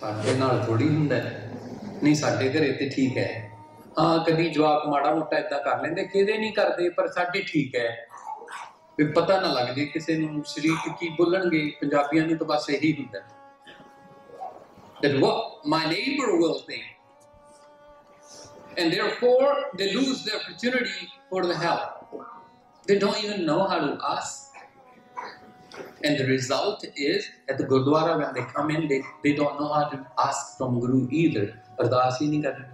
साडे नाल थोड़ी हुंदा नहीं, साडे घरे ते ठीक है। हाँ कभी जवाक माड़ा मोटा इदा कर लेंदे, किहदे नहीं करते, पर साडे ठीक है। भी पता ना लग जाए किसी नूं शरीक की बोलणगे। पंजाबियां नूं तो बस यही हुंदा that what my neighbor will think, and therefore they lose the opportunity for the help. They don't even know how to ask, and the result is at the Gurdwara when they come in, they don't know how to ask from Guru either. Ardas ही नहीं करते,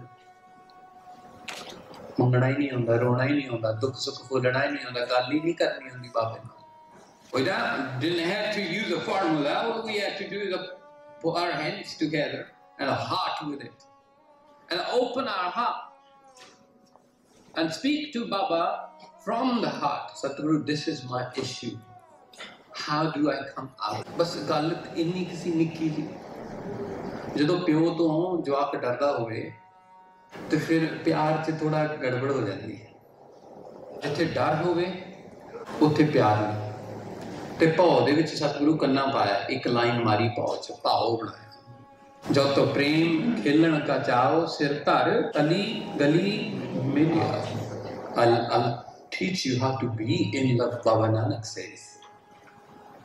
मंगना ही नहीं होता, रोना ही नहीं होता, दुख सुख फूलना ही नहीं होता, गल ही नहीं करनी होती बाबे नाल। We didn't have to use a formula. All we had to do is put our hands together and a heart with it, and open our heart and speak to Baba from the heart. Satguru, this is my issue. How do I come out? बस गल इन्नी किसी निक्की जी, जदों प्यो तो जवाक डरदा होवे तो फिर प्यार च थोड़ा गड़बड़ हो जाती है। जिथे डर होवे उत्थे प्यार नहीं। ते भाव दे विच सतगुरु कन्ना पाया, एक लाइन मारी भाव च, भाव बनाया। जो तो प्रेम खेलन का चाओ, सिर धर अली गली मिलिया। I'll teach you how to be in love, Baba Nanak says.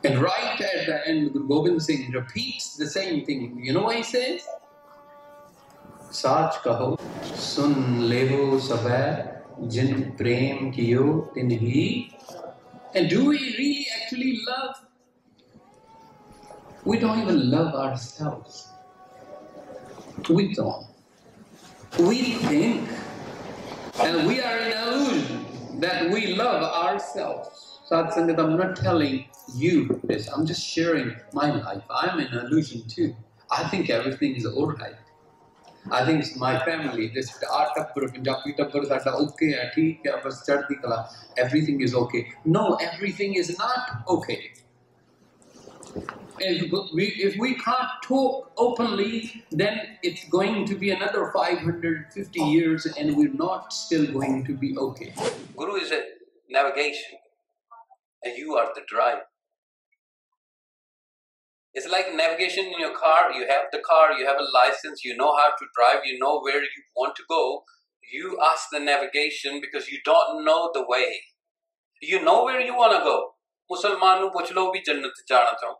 And right at the end, Guru Gobind Singh repeats the same thing. You know what he says? साच कहो सुन लेहो सबे, जिन प्रेम कियो तिन्ही। And do we really actually love? We don't even love ourselves. We don't. We think, and we are in illusion that we love ourselves. Sat Sangat, I'm not telling you this. I'm just sharing my life. I'm in illusion too. I think everything is all right. I think it's my family, this our tabbar, Punjabi tabbar sada okay hai, theek hai, bas chaddi kala, everything is okay. No, everything is not okay. And if we can't talk openly, then it's going to be another 550 years and we're not still going to be okay. Guru is a navigation and you are the driver. It's like navigation in your car. You have the car, you have a license, you know how to drive, you know where you want to go. You ask the navigation because you don't know the way. You know where you want to go. Musalman nu puch lo bhi jannat jana chahun.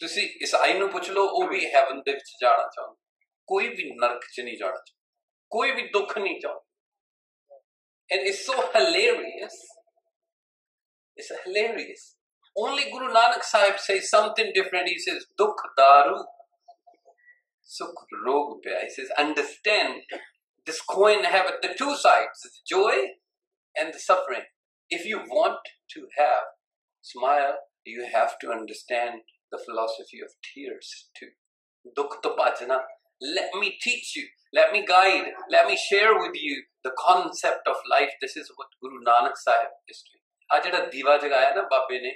Tusi Isai nu puch lo oh bhi heaven de vich jana chahun. Koi bhi nark ch nahi jana chahun. Koi bhi dukh nahi chahun. And it's so hilarious. It's hilarious. Only Guru Nanak Sahib says something different. He says, dukh daru, sukh rog pya. He says, understand, this coin have the two sides, the joy and the suffering. If you want to have smile, you have to understand the philosophy of tears too. Dukh to bhajna. Let me teach you, let me guide, let me share with you the concept of life. This is what Guru Nanak Sahib is doing. Aaj jehda diva jagaya na Babe ne,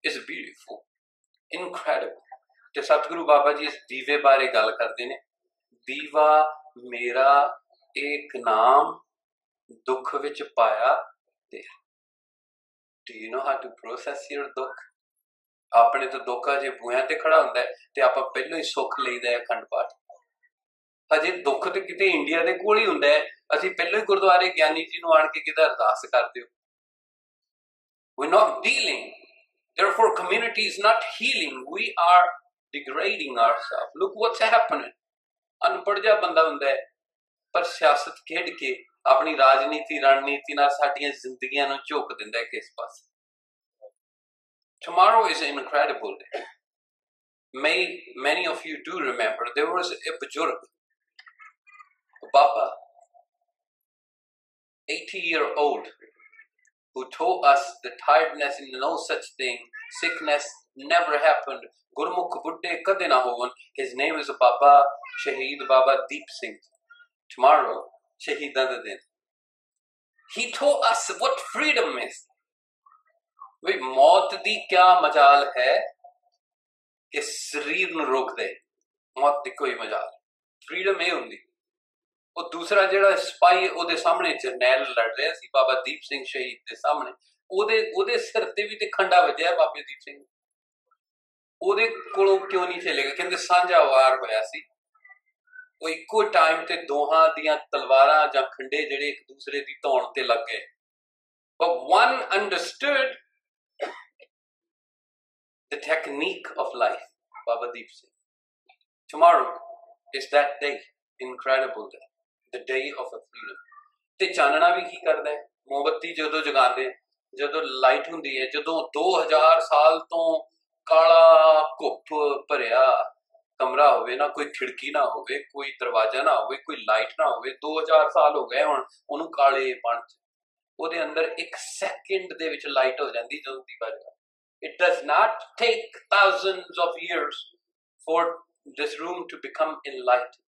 is beautiful, incredible. जो सतगुरु बाबा जी इस दीवे बारे गल करते ने, दीवा मेरा एक नाम दुख विच पाया ते। Do you know how to process your दुख? अपने तो दुख अजे बूहियां ते खड़ा हुंदा है ते आपां पहलों ही सुख लईदा है अखंड पाठ। अजे दुख ते किते इंडिया दे कोल ही हुंदा है, असीं पहलों ही गुरुद्वारे ज्ञानी जी नूं आण के किते अरदास करदे हो। We're not dealing. Therefore, community is not healing. We are degrading ourselves. Look what's happening. अनपढ़ जा बंदा हुंदा है पर सियासत खेड के अपनी राजनीति रणनीति नाल साडीआं जिंदगियां नूं झोक दिंदा है किस पासे। Tomorrow is an incredible day. Many of you do remember there was a bujurg, a Baba, 80-year-old, who told us the tiredness and no such thing, sickness never happened. Gurmukh Buddhe kade na hovan. His name is Baba Shaheed Baba Deep Singh. Tomorrow, Shaheedan da din. He told us what freedom is. We maut di kya majal hai कि शरीर ਨੂੰ रोक दे, मौत दी कोई मजाल। Freedom ਇਹ ਹੁੰਦੀ। ਉਹ ਦੂਸਰਾ ਜਿਹੜਾ ਸਿਪਾਹੀ ਉਹਦੇ ਸਾਹਮਣੇ ਜਰਨੈਲ ਲੜ ਰਿਹਾ ਸੀ ਬਾਬਾ ਦੀਪ ਸਿੰਘ ਸ਼ਹੀਦ ਦੇ ਸਾਹਮਣੇ, ਉਹਦੇ ਸਿਰ ਤੇ ਵੀ ਤੇ ਖੰਡਾ ਵੱਜਿਆ ਬਾਬੇ ਦੀਪ ਸਿੰਘ। ਉਹਦੇ ਕੋਲੋਂ ਕਿਉਂ ਨਹੀਂ ਚੱਲੇਗਾ? ਕਹਿੰਦੇ ਸਾਂਝਾ ਵਾਰ ਹੋਇਆ ਸੀ, ਉਹ ਇੱਕੋ ਟਾਈਮ ਤੇ ਦੋਹਾਂ ਦੀਆਂ ਤਲਵਾਰਾਂ ਜਾਂ ਖੰਡੇ ਜਿਹੜੇ ਇੱਕ ਦੂਸਰੇ ਦੀ ਧੌਣ ਤੇ ਲੱਗ ਗਏ, but one understood the technique of life. Baba Deep Singh. Tomorrow is that day, incredible day, the day of a freedom. ਤੇ ਚਾਨਣਾ ਵੀ ਕੀ ਕਰਦਾ ਹੈ? ਮੋਮਬੱਤੀ ਜਦੋਂ ਜਗਾਉਂਦੇ, ਜਦੋਂ ਲਾਈਟ ਹੁੰਦੀ ਹੈ, ਜਦੋਂ 2000 ਸਾਲ ਤੋਂ ਕਾਲਾ ਘੁੱਪ ਭਰਿਆ ਕਮਰਾ ਹੋਵੇ ਨਾ, ਕੋਈ ਖਿੜਕੀ ਨਾ ਹੋਵੇ, ਕੋਈ ਦਰਵਾਜ਼ਾ ਨਾ ਹੋਵੇ, ਕੋਈ ਲਾਈਟ ਨਾ ਹੋਵੇ, 2000 ਸਾਲ ਹੋ ਗਏ ਹੁਣ ਉਹਨੂੰ ਕਾਲੇ ਪਣ ਚ, ਉਹਦੇ ਅੰਦਰ ਇੱਕ ਸੈਕਿੰਡ ਦੇ ਵਿੱਚ ਲਾਈਟ ਹੋ ਜਾਂਦੀ ਜਦੋਂ ਦੀਵਾ ਜਗਾ। It does not take thousands of years for this room to become enlightened.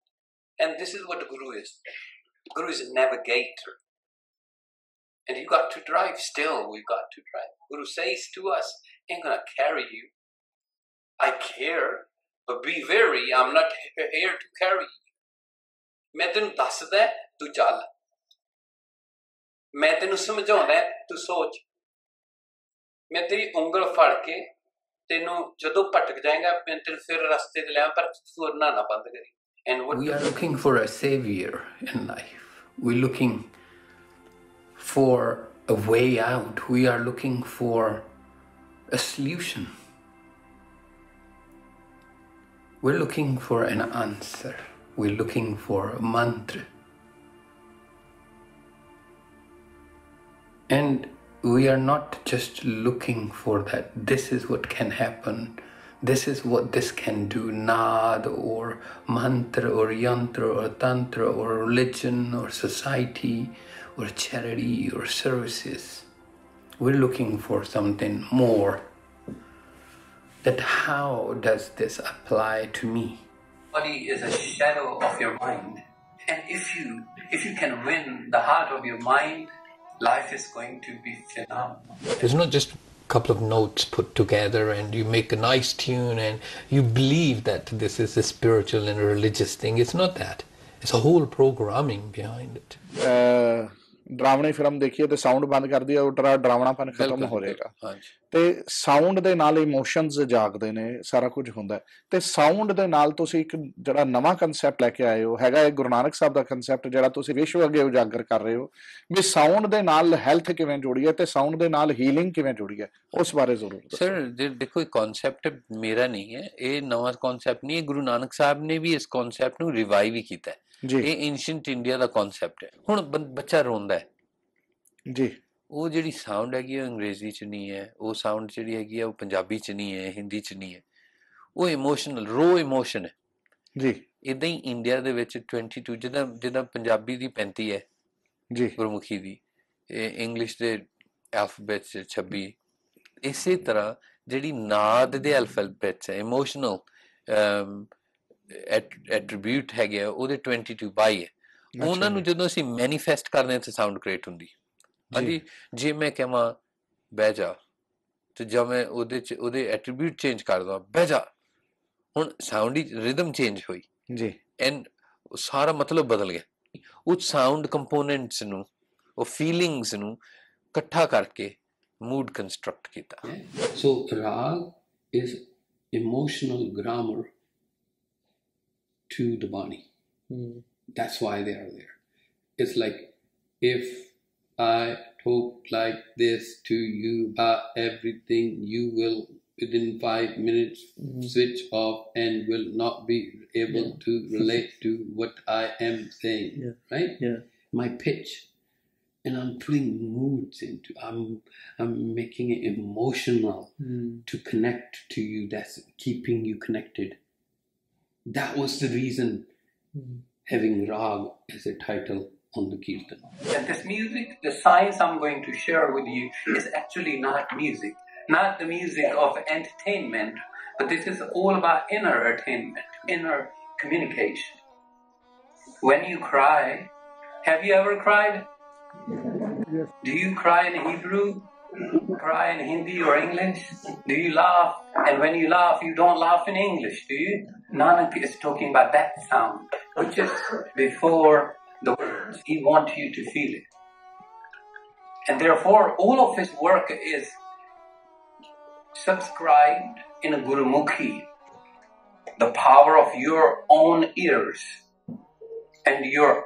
And this is what the Guru is. The Guru is a navigator. And you got to drive still. We've got to drive. Guru says to us, I'm going to carry you. I care, but be wary. I'm not here to carry you. मैं तेनू दसदा तू चल, मैं तेनू समझाउंदा तू सोच, मैं तेरी उंगल फड़ के तेनू जदों भटक जाएगा मैं तेनू फिर रास्ते ते ले आवां, पर तुरना ना बंद करी। And what we are looking for a savior in life. We're looking for a way out. We are looking for a solution. We're looking for an answer. We're looking for a mantra. And we are not just looking for that. This is what can happen. This is what this can do. Naad or mantra or yantra or tantra or religion or society or charity or services. We're looking for something more. That how does this apply to me? body is a shadow of your mind. And if you can win the heart of your mind, life is going to be phenomenal. It's not just a couple of notes put together and you make a nice tune and you believe that this is a spiritual and a religious thing. It's not that. It's a whole programming behind it. ਡਰਾਵਣੀ film ਦੇਖੀਏ ਤੇ sound ਬੰਦ ਕਰਦੀ ਹੈ, ਉਹ ਡਰਾਵਣਾਪਨ ਖਤਮ ਹੋ ਜਾਏਗਾ। ਤੇ ਸਾਊਂਡ ਦੇ ਨਾਲ ਇਮੋਸ਼ਨਸ ਜਾਗਦੇ ਨੇ, ਸਾਰਾ ਕੁਝ ਹੁੰਦਾ ਹੈ। ਤੇ ਸਾਊਂਡ ਦੇ ਨਾਲ ਤੁਸੀਂ ਇੱਕ ਜਿਹੜਾ ਨਵਾਂ ਕੰਸੈਪਟ ਲੈ ਕੇ ਆਏ ਹੋ, ਹੈਗਾ ਇਹ ਗੁਰੂ ਨਾਨਕ ਸਾਹਿਬ ਦਾ ਕੰਸੈਪਟ, ਜਿਹੜਾ ਤੁਸੀਂ ਵਿਸ਼ਵ ਅੱਗੇ ਉਜਾਗਰ ਕਰ ਰਹੇ ਹੋ ਵੀ ਸਾਊਂਡ ਦੇ ਨਾਲ ਹੈਲਥ ਕਿਵੇਂ ਜੁੜੀ ਹੈ ਤੇ ਸਾਊਂਡ ਦੇ ਨਾਲ ਹੀਲਿੰਗ ਕਿਵੇਂ ਜੁੜੀ ਹੈ, ਉਸ ਬਾਰੇ ਜ਼ਰੂਰ ਦੱਸੋ। ਸਰ ਦੇਖੋ, ਇਹ ਕਨਸੈਪਟ ਮੇਰਾ ਨਹੀਂ ਹੈ, ਇਹ ਨਵਾਂ ਕਨਸੈਪਟ ਨਹੀਂ ਹੈ। ਗੁਰੂ ਨਾਨਕ ਸਾਹਿਬ ਨੇ ਵੀ ਇਸ ਕਨਸੈਪਟ ਨੂੰ ਰਿਵਾਈਵ ਹੀ ਕੀਤਾ ਹੈ। ਇਹ ਐਂਸ਼ੀਅੰਟ ਇੰਡੀਆ ਦਾ ਕਨਸੈਪਟ ਹੈ। ਹੁਣ ਬੱਚਾ ਰੋਂਦਾ ਹੈ ਜੀ, ਉਹ ਜਿਹੜੀ ਸਾਊਂਡ ਹੈਗੀ ਉਹ ਅੰਗਰੇਜ਼ੀ ਚ ਨਹੀਂ ਹੈ, ਉਹ ਸਾਊਂਡ ਜਿਹੜੀ ਹੈਗੀ ਆ ਉਹ ਪੰਜਾਬੀ ਚ ਨਹੀਂ ਹੈ, ਹਿੰਦੀ ਚ ਨਹੀਂ ਹੈ, ਉਹ ਇਮੋਸ਼ਨਲ ਰੋ ਇਮੋਸ਼ਨ ਹੈ ਜੀ। ਇੱਦਾਂ ਹੀ ਇੰਡੀਆ ਦੇ ਵਿੱਚ 22 ਜਿੱਦਾਂ ਪੰਜਾਬੀ ਦੀ 35 ਹੈ ਜੀ, ਗੁਰਮੁਖੀ ਦੀ, ਇੰਗਲਿਸ਼ ਦੇ ਐਲਫਾਬੈਟ 'ਚ 26, ਇਸੇ ਤਰ੍ਹਾਂ ਜਿਹੜੀ ਨਾਦ ਦੇ ਐਲਫਾਬੈਟਸ ਹੈ ਇਮੋਸ਼ਨਲ ਐਟਰੀਬਿਊਟ ਹੈਗੇ ਆ ਉਹਦੇ 22 22 ਹੈ। ਉਹਨਾਂ ਨੂੰ ਜਦੋਂ ਅਸੀਂ ਮੈਨੀਫੈਸਟ ਕਰਦੇ ਹਾਂ ਤਾਂ ਸਾਊਂਡ ਕ੍ਰੀਏਟ ਹੁੰਦੀ। ਹਾਂਜੀ, ਜੇ ਮੈਂ ਕਹਾਂ ਬਹਿ ਜਾ ਤੇ ਜਾਂ ਮੈਂ ਉਹਦੇ ਐਟਰੀਬਿਊਟ ਚੇਂਜ ਕਰ ਦਵਾਂ ਬਹਿ ਜਾ, ਹੁਣ ਸਾਊਂਡ ਦੀ ਰਿਦਮ ਚੇਂਜ ਹੋਈ ਜੀ, ਐਂਡ ਸਾਰਾ ਮਤਲਬ ਬਦਲ ਗਿਆ। ਉਹ ਸਾਊਂਡ ਕੰਪੋਨੈਂਟਸ ਨੂੰ, ਉਹ ਫੀਲਿੰਗਸ ਨੂੰ ਇਕੱਠਾ ਕਰਕੇ ਮੂਡ ਕੰਸਟਰਕਟ ਕੀਤਾ। ਸੋ ਰਾਗ is emotional grammar to the body. That's why they are there. It's like if I talk like this to you about everything, you will within 5 minutes switch off and will not be able to relate to what I am saying. Right? My pitch, and I'm putting moods into. I'm making it emotional to connect to you. That's keeping you connected. That was the reason having Rag as a title on the Kirtan. And this music, the science I'm going to share with you is actually not music, not the music of entertainment, but this is all about inner attainment, inner communication. When you cry, have you ever cried? Yes. Do you cry in Hebrew? Cry in Hindi or English? Do you laugh? And when you laugh, you don't laugh in English, do you? Nanak is talking about that sound, which is before the words. He wants you to feel it. And therefore, all of his work is subscribed in a Gurumukhi, the power of your own ears and your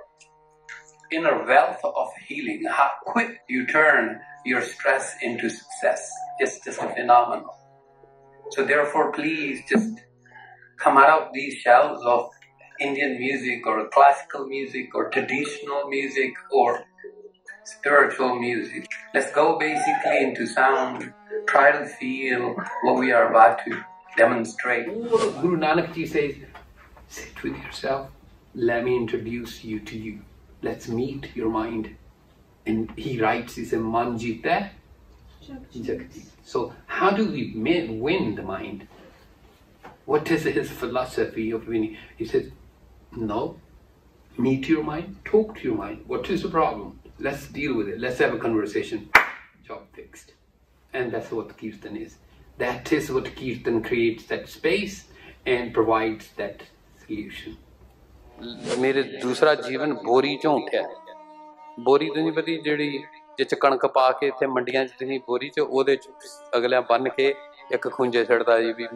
inner wealth of healing, how quick you turn your stress into success. It's just phenomenal. So therefore, please just come out of these shells of Indian music or classical music or traditional music or spiritual music. Let's go basically into sound, try to feel what we are about to demonstrate. Guru Nanak Ji says, sit with yourself, let me introduce you to you. Let's meet your mind. And he writes, he says, man jeeta, jeet. So how do we win the mind? What is his philosophy of winning? He says, no, meet your mind, talk to your mind. What is the problem? Let's deal with it. Let's have a conversation. Job fixed. And that's what Kirtan is. That is what Kirtan creates, that space and provides that solution. मेरे दूसरा जीवन बोरी चों उठिया बोरी तो नहीं पता जिहड़ी जिच कणक पा के इत्थे मंडियां च तुसीं बोरी च ओहदे च अगलियां बन के एक खुंजे छड़दा जी भी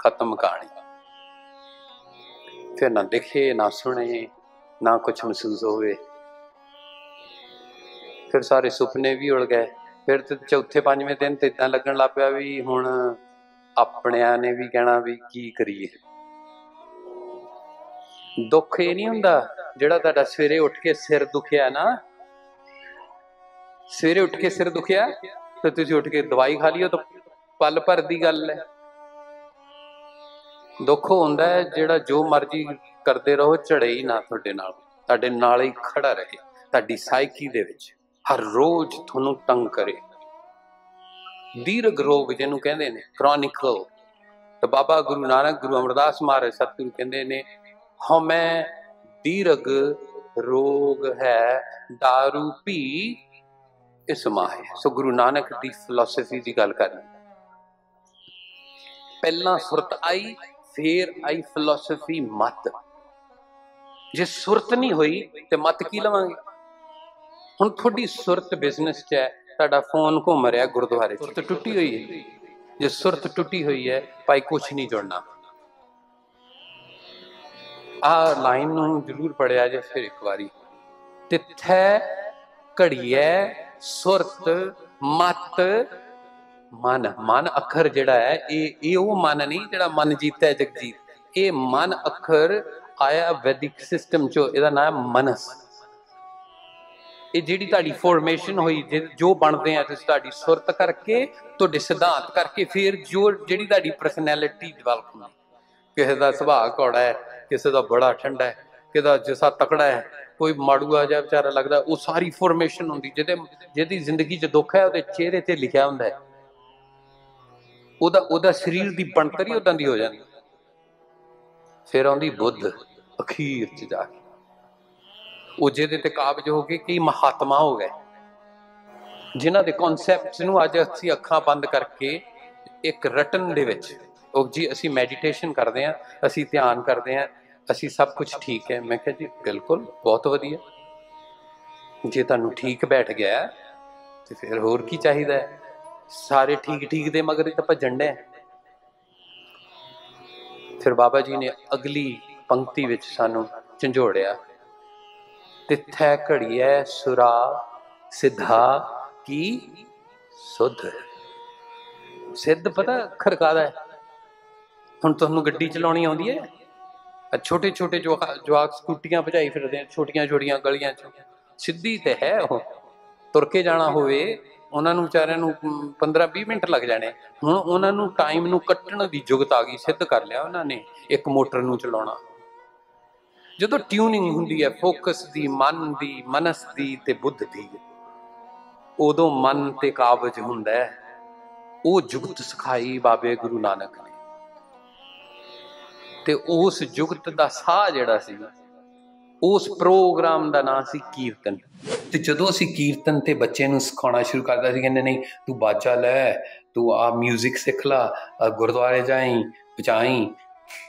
खत्म कहानी फिर ना दिखे ना सुने ना कुछ महसूस होवे फिर सारे सुपने भी उड़ गए फिर तो चौथे पंजवें दिन तो इदां लगन लग पिया भी हुण अपणियां ने भी कहना भी की करिए दुख ये नहीं हुंदा जिहड़ा तुहाडा सवेरे उठ के सिर दुखिया ना सवेरे उठ के सिर दुखिया तो तुसीं उठ के दवाई खा लियो तो पल भर दी गल है दुख हुंदा है जिहड़ा जो मर्जी करदे रहो झड़े ही ना तुहाडे नाल ही खड़ा रहे तुहाडी साइकी दे विच हर रोज तुहानूं तंग करे दीर्घ रोग जिहनूं कहंदे ने क्रॉनिकल तो बाबा गुरु नानक गुरु अमरदास महाराज सतगुरु कहंदे ने हमें दीर्घ रोग है दारू पी इस माहे सो गुरु नानक दी फिलोसफी की गल करनी पहला सुरत आई फिर आई फिलोसफी मत जे सुरत नहीं हुई तो मत की लवांगे हुण थोड़ी सुरत बिजनेस च है तुहाडा फोन घूम रहा गुरुद्वारे सुरत टुटी हुई है जे सुरत टुटी हुई है भाई कुछ नहीं जुड़ना आ लाइन नूं जरूर पढ़िया जे फिर एक बारी तिथे घड़िए सुरत मत मन मन अखर जिहड़ा है ये वो मन नहीं जिहड़ा मन जीता है जगजीत ये मन अखर आया वैदिक सिस्टम चो इहदा नाम मनस ये जिहड़ी तुहाडी फॉर्मेशन हुई जो बनते हैं तुसीं तुहाडी सुरत करके तुहाडे सिद्धांत करके फिर जो जिहड़ी तुहाडी पर्सनैलिटी डिवेलप होंदी किसी का सुभाव कौड़ा है किसी का बड़ा ठंडा है किसी का जिसा तकड़ा है कोई माड़ूआ जिहा बेचारा लगता वो सारी फॉर्मेशन होंदी जिहदी जिंदगी च दुख है उहदे चेहरे ते लिखिया हुंदा है ओहदा शरीर की बनतर ही उदां दी हो जाती फिर आउंदी बुद्ध अखीर च जाके वो जिहदे ते काबज हो गए कई महात्मा हो गए जिन्हां दे कॉन्सैप्ट्स नूं अज असीं अखां बंद करके एक रटन दे विच जी असी मैडिटेशन करते हैं असी ध्यान करते हैं असी सब कुछ ठीक है मैं कहा जी बिल्कुल बहुत वधिया जे तुहानूं ठीक बैठ गया तो फिर होर की चाहिए सारे ठीक ठीक दे मगर तो भजन डे फिर बाबा जी ने अगली पंक्ति विच सानूं झंझोड़िया तिथै घड़िए सुरा सिद्धा की सुध सिद्ध पता खड़कादा है हुण तुहानूं गड्डी चलाउणी आउंदी है छोटे छोटे जवाक स्कूटियां भजाई फिरदे छोटियां छोटियां गलियां च सिद्धी ते है वो तुर के जाना होवे उन्हां नूं विचारियां नूं 15-20 मिनट लग जाने हुण उन्हां नूं टाइम नूं कट्टण दी जुगत आ गई सिद्ध कर लिया उन्हां ने एक मोटर नूं चलाउणा जदों ट्यूनिंग हुंदी है फोकस दी मन दी मनस दी ते बुद्ध दी उदों मन ते काबज हुंदा है वो जुगत सिखाई बाबे गुरु नानक ने ते उस जुगत दा साह जिहड़ा सी उस प्रोग्राम दा नाम सी कीर्तन ते जदों असीं कीर्तन ते बच्चे नूं सिखाउणा शुरू करदा सी कहंदे नहीं तू बाजा लै तू आ म्यूजिक सिख ला गुरुद्वारे जाई बजाई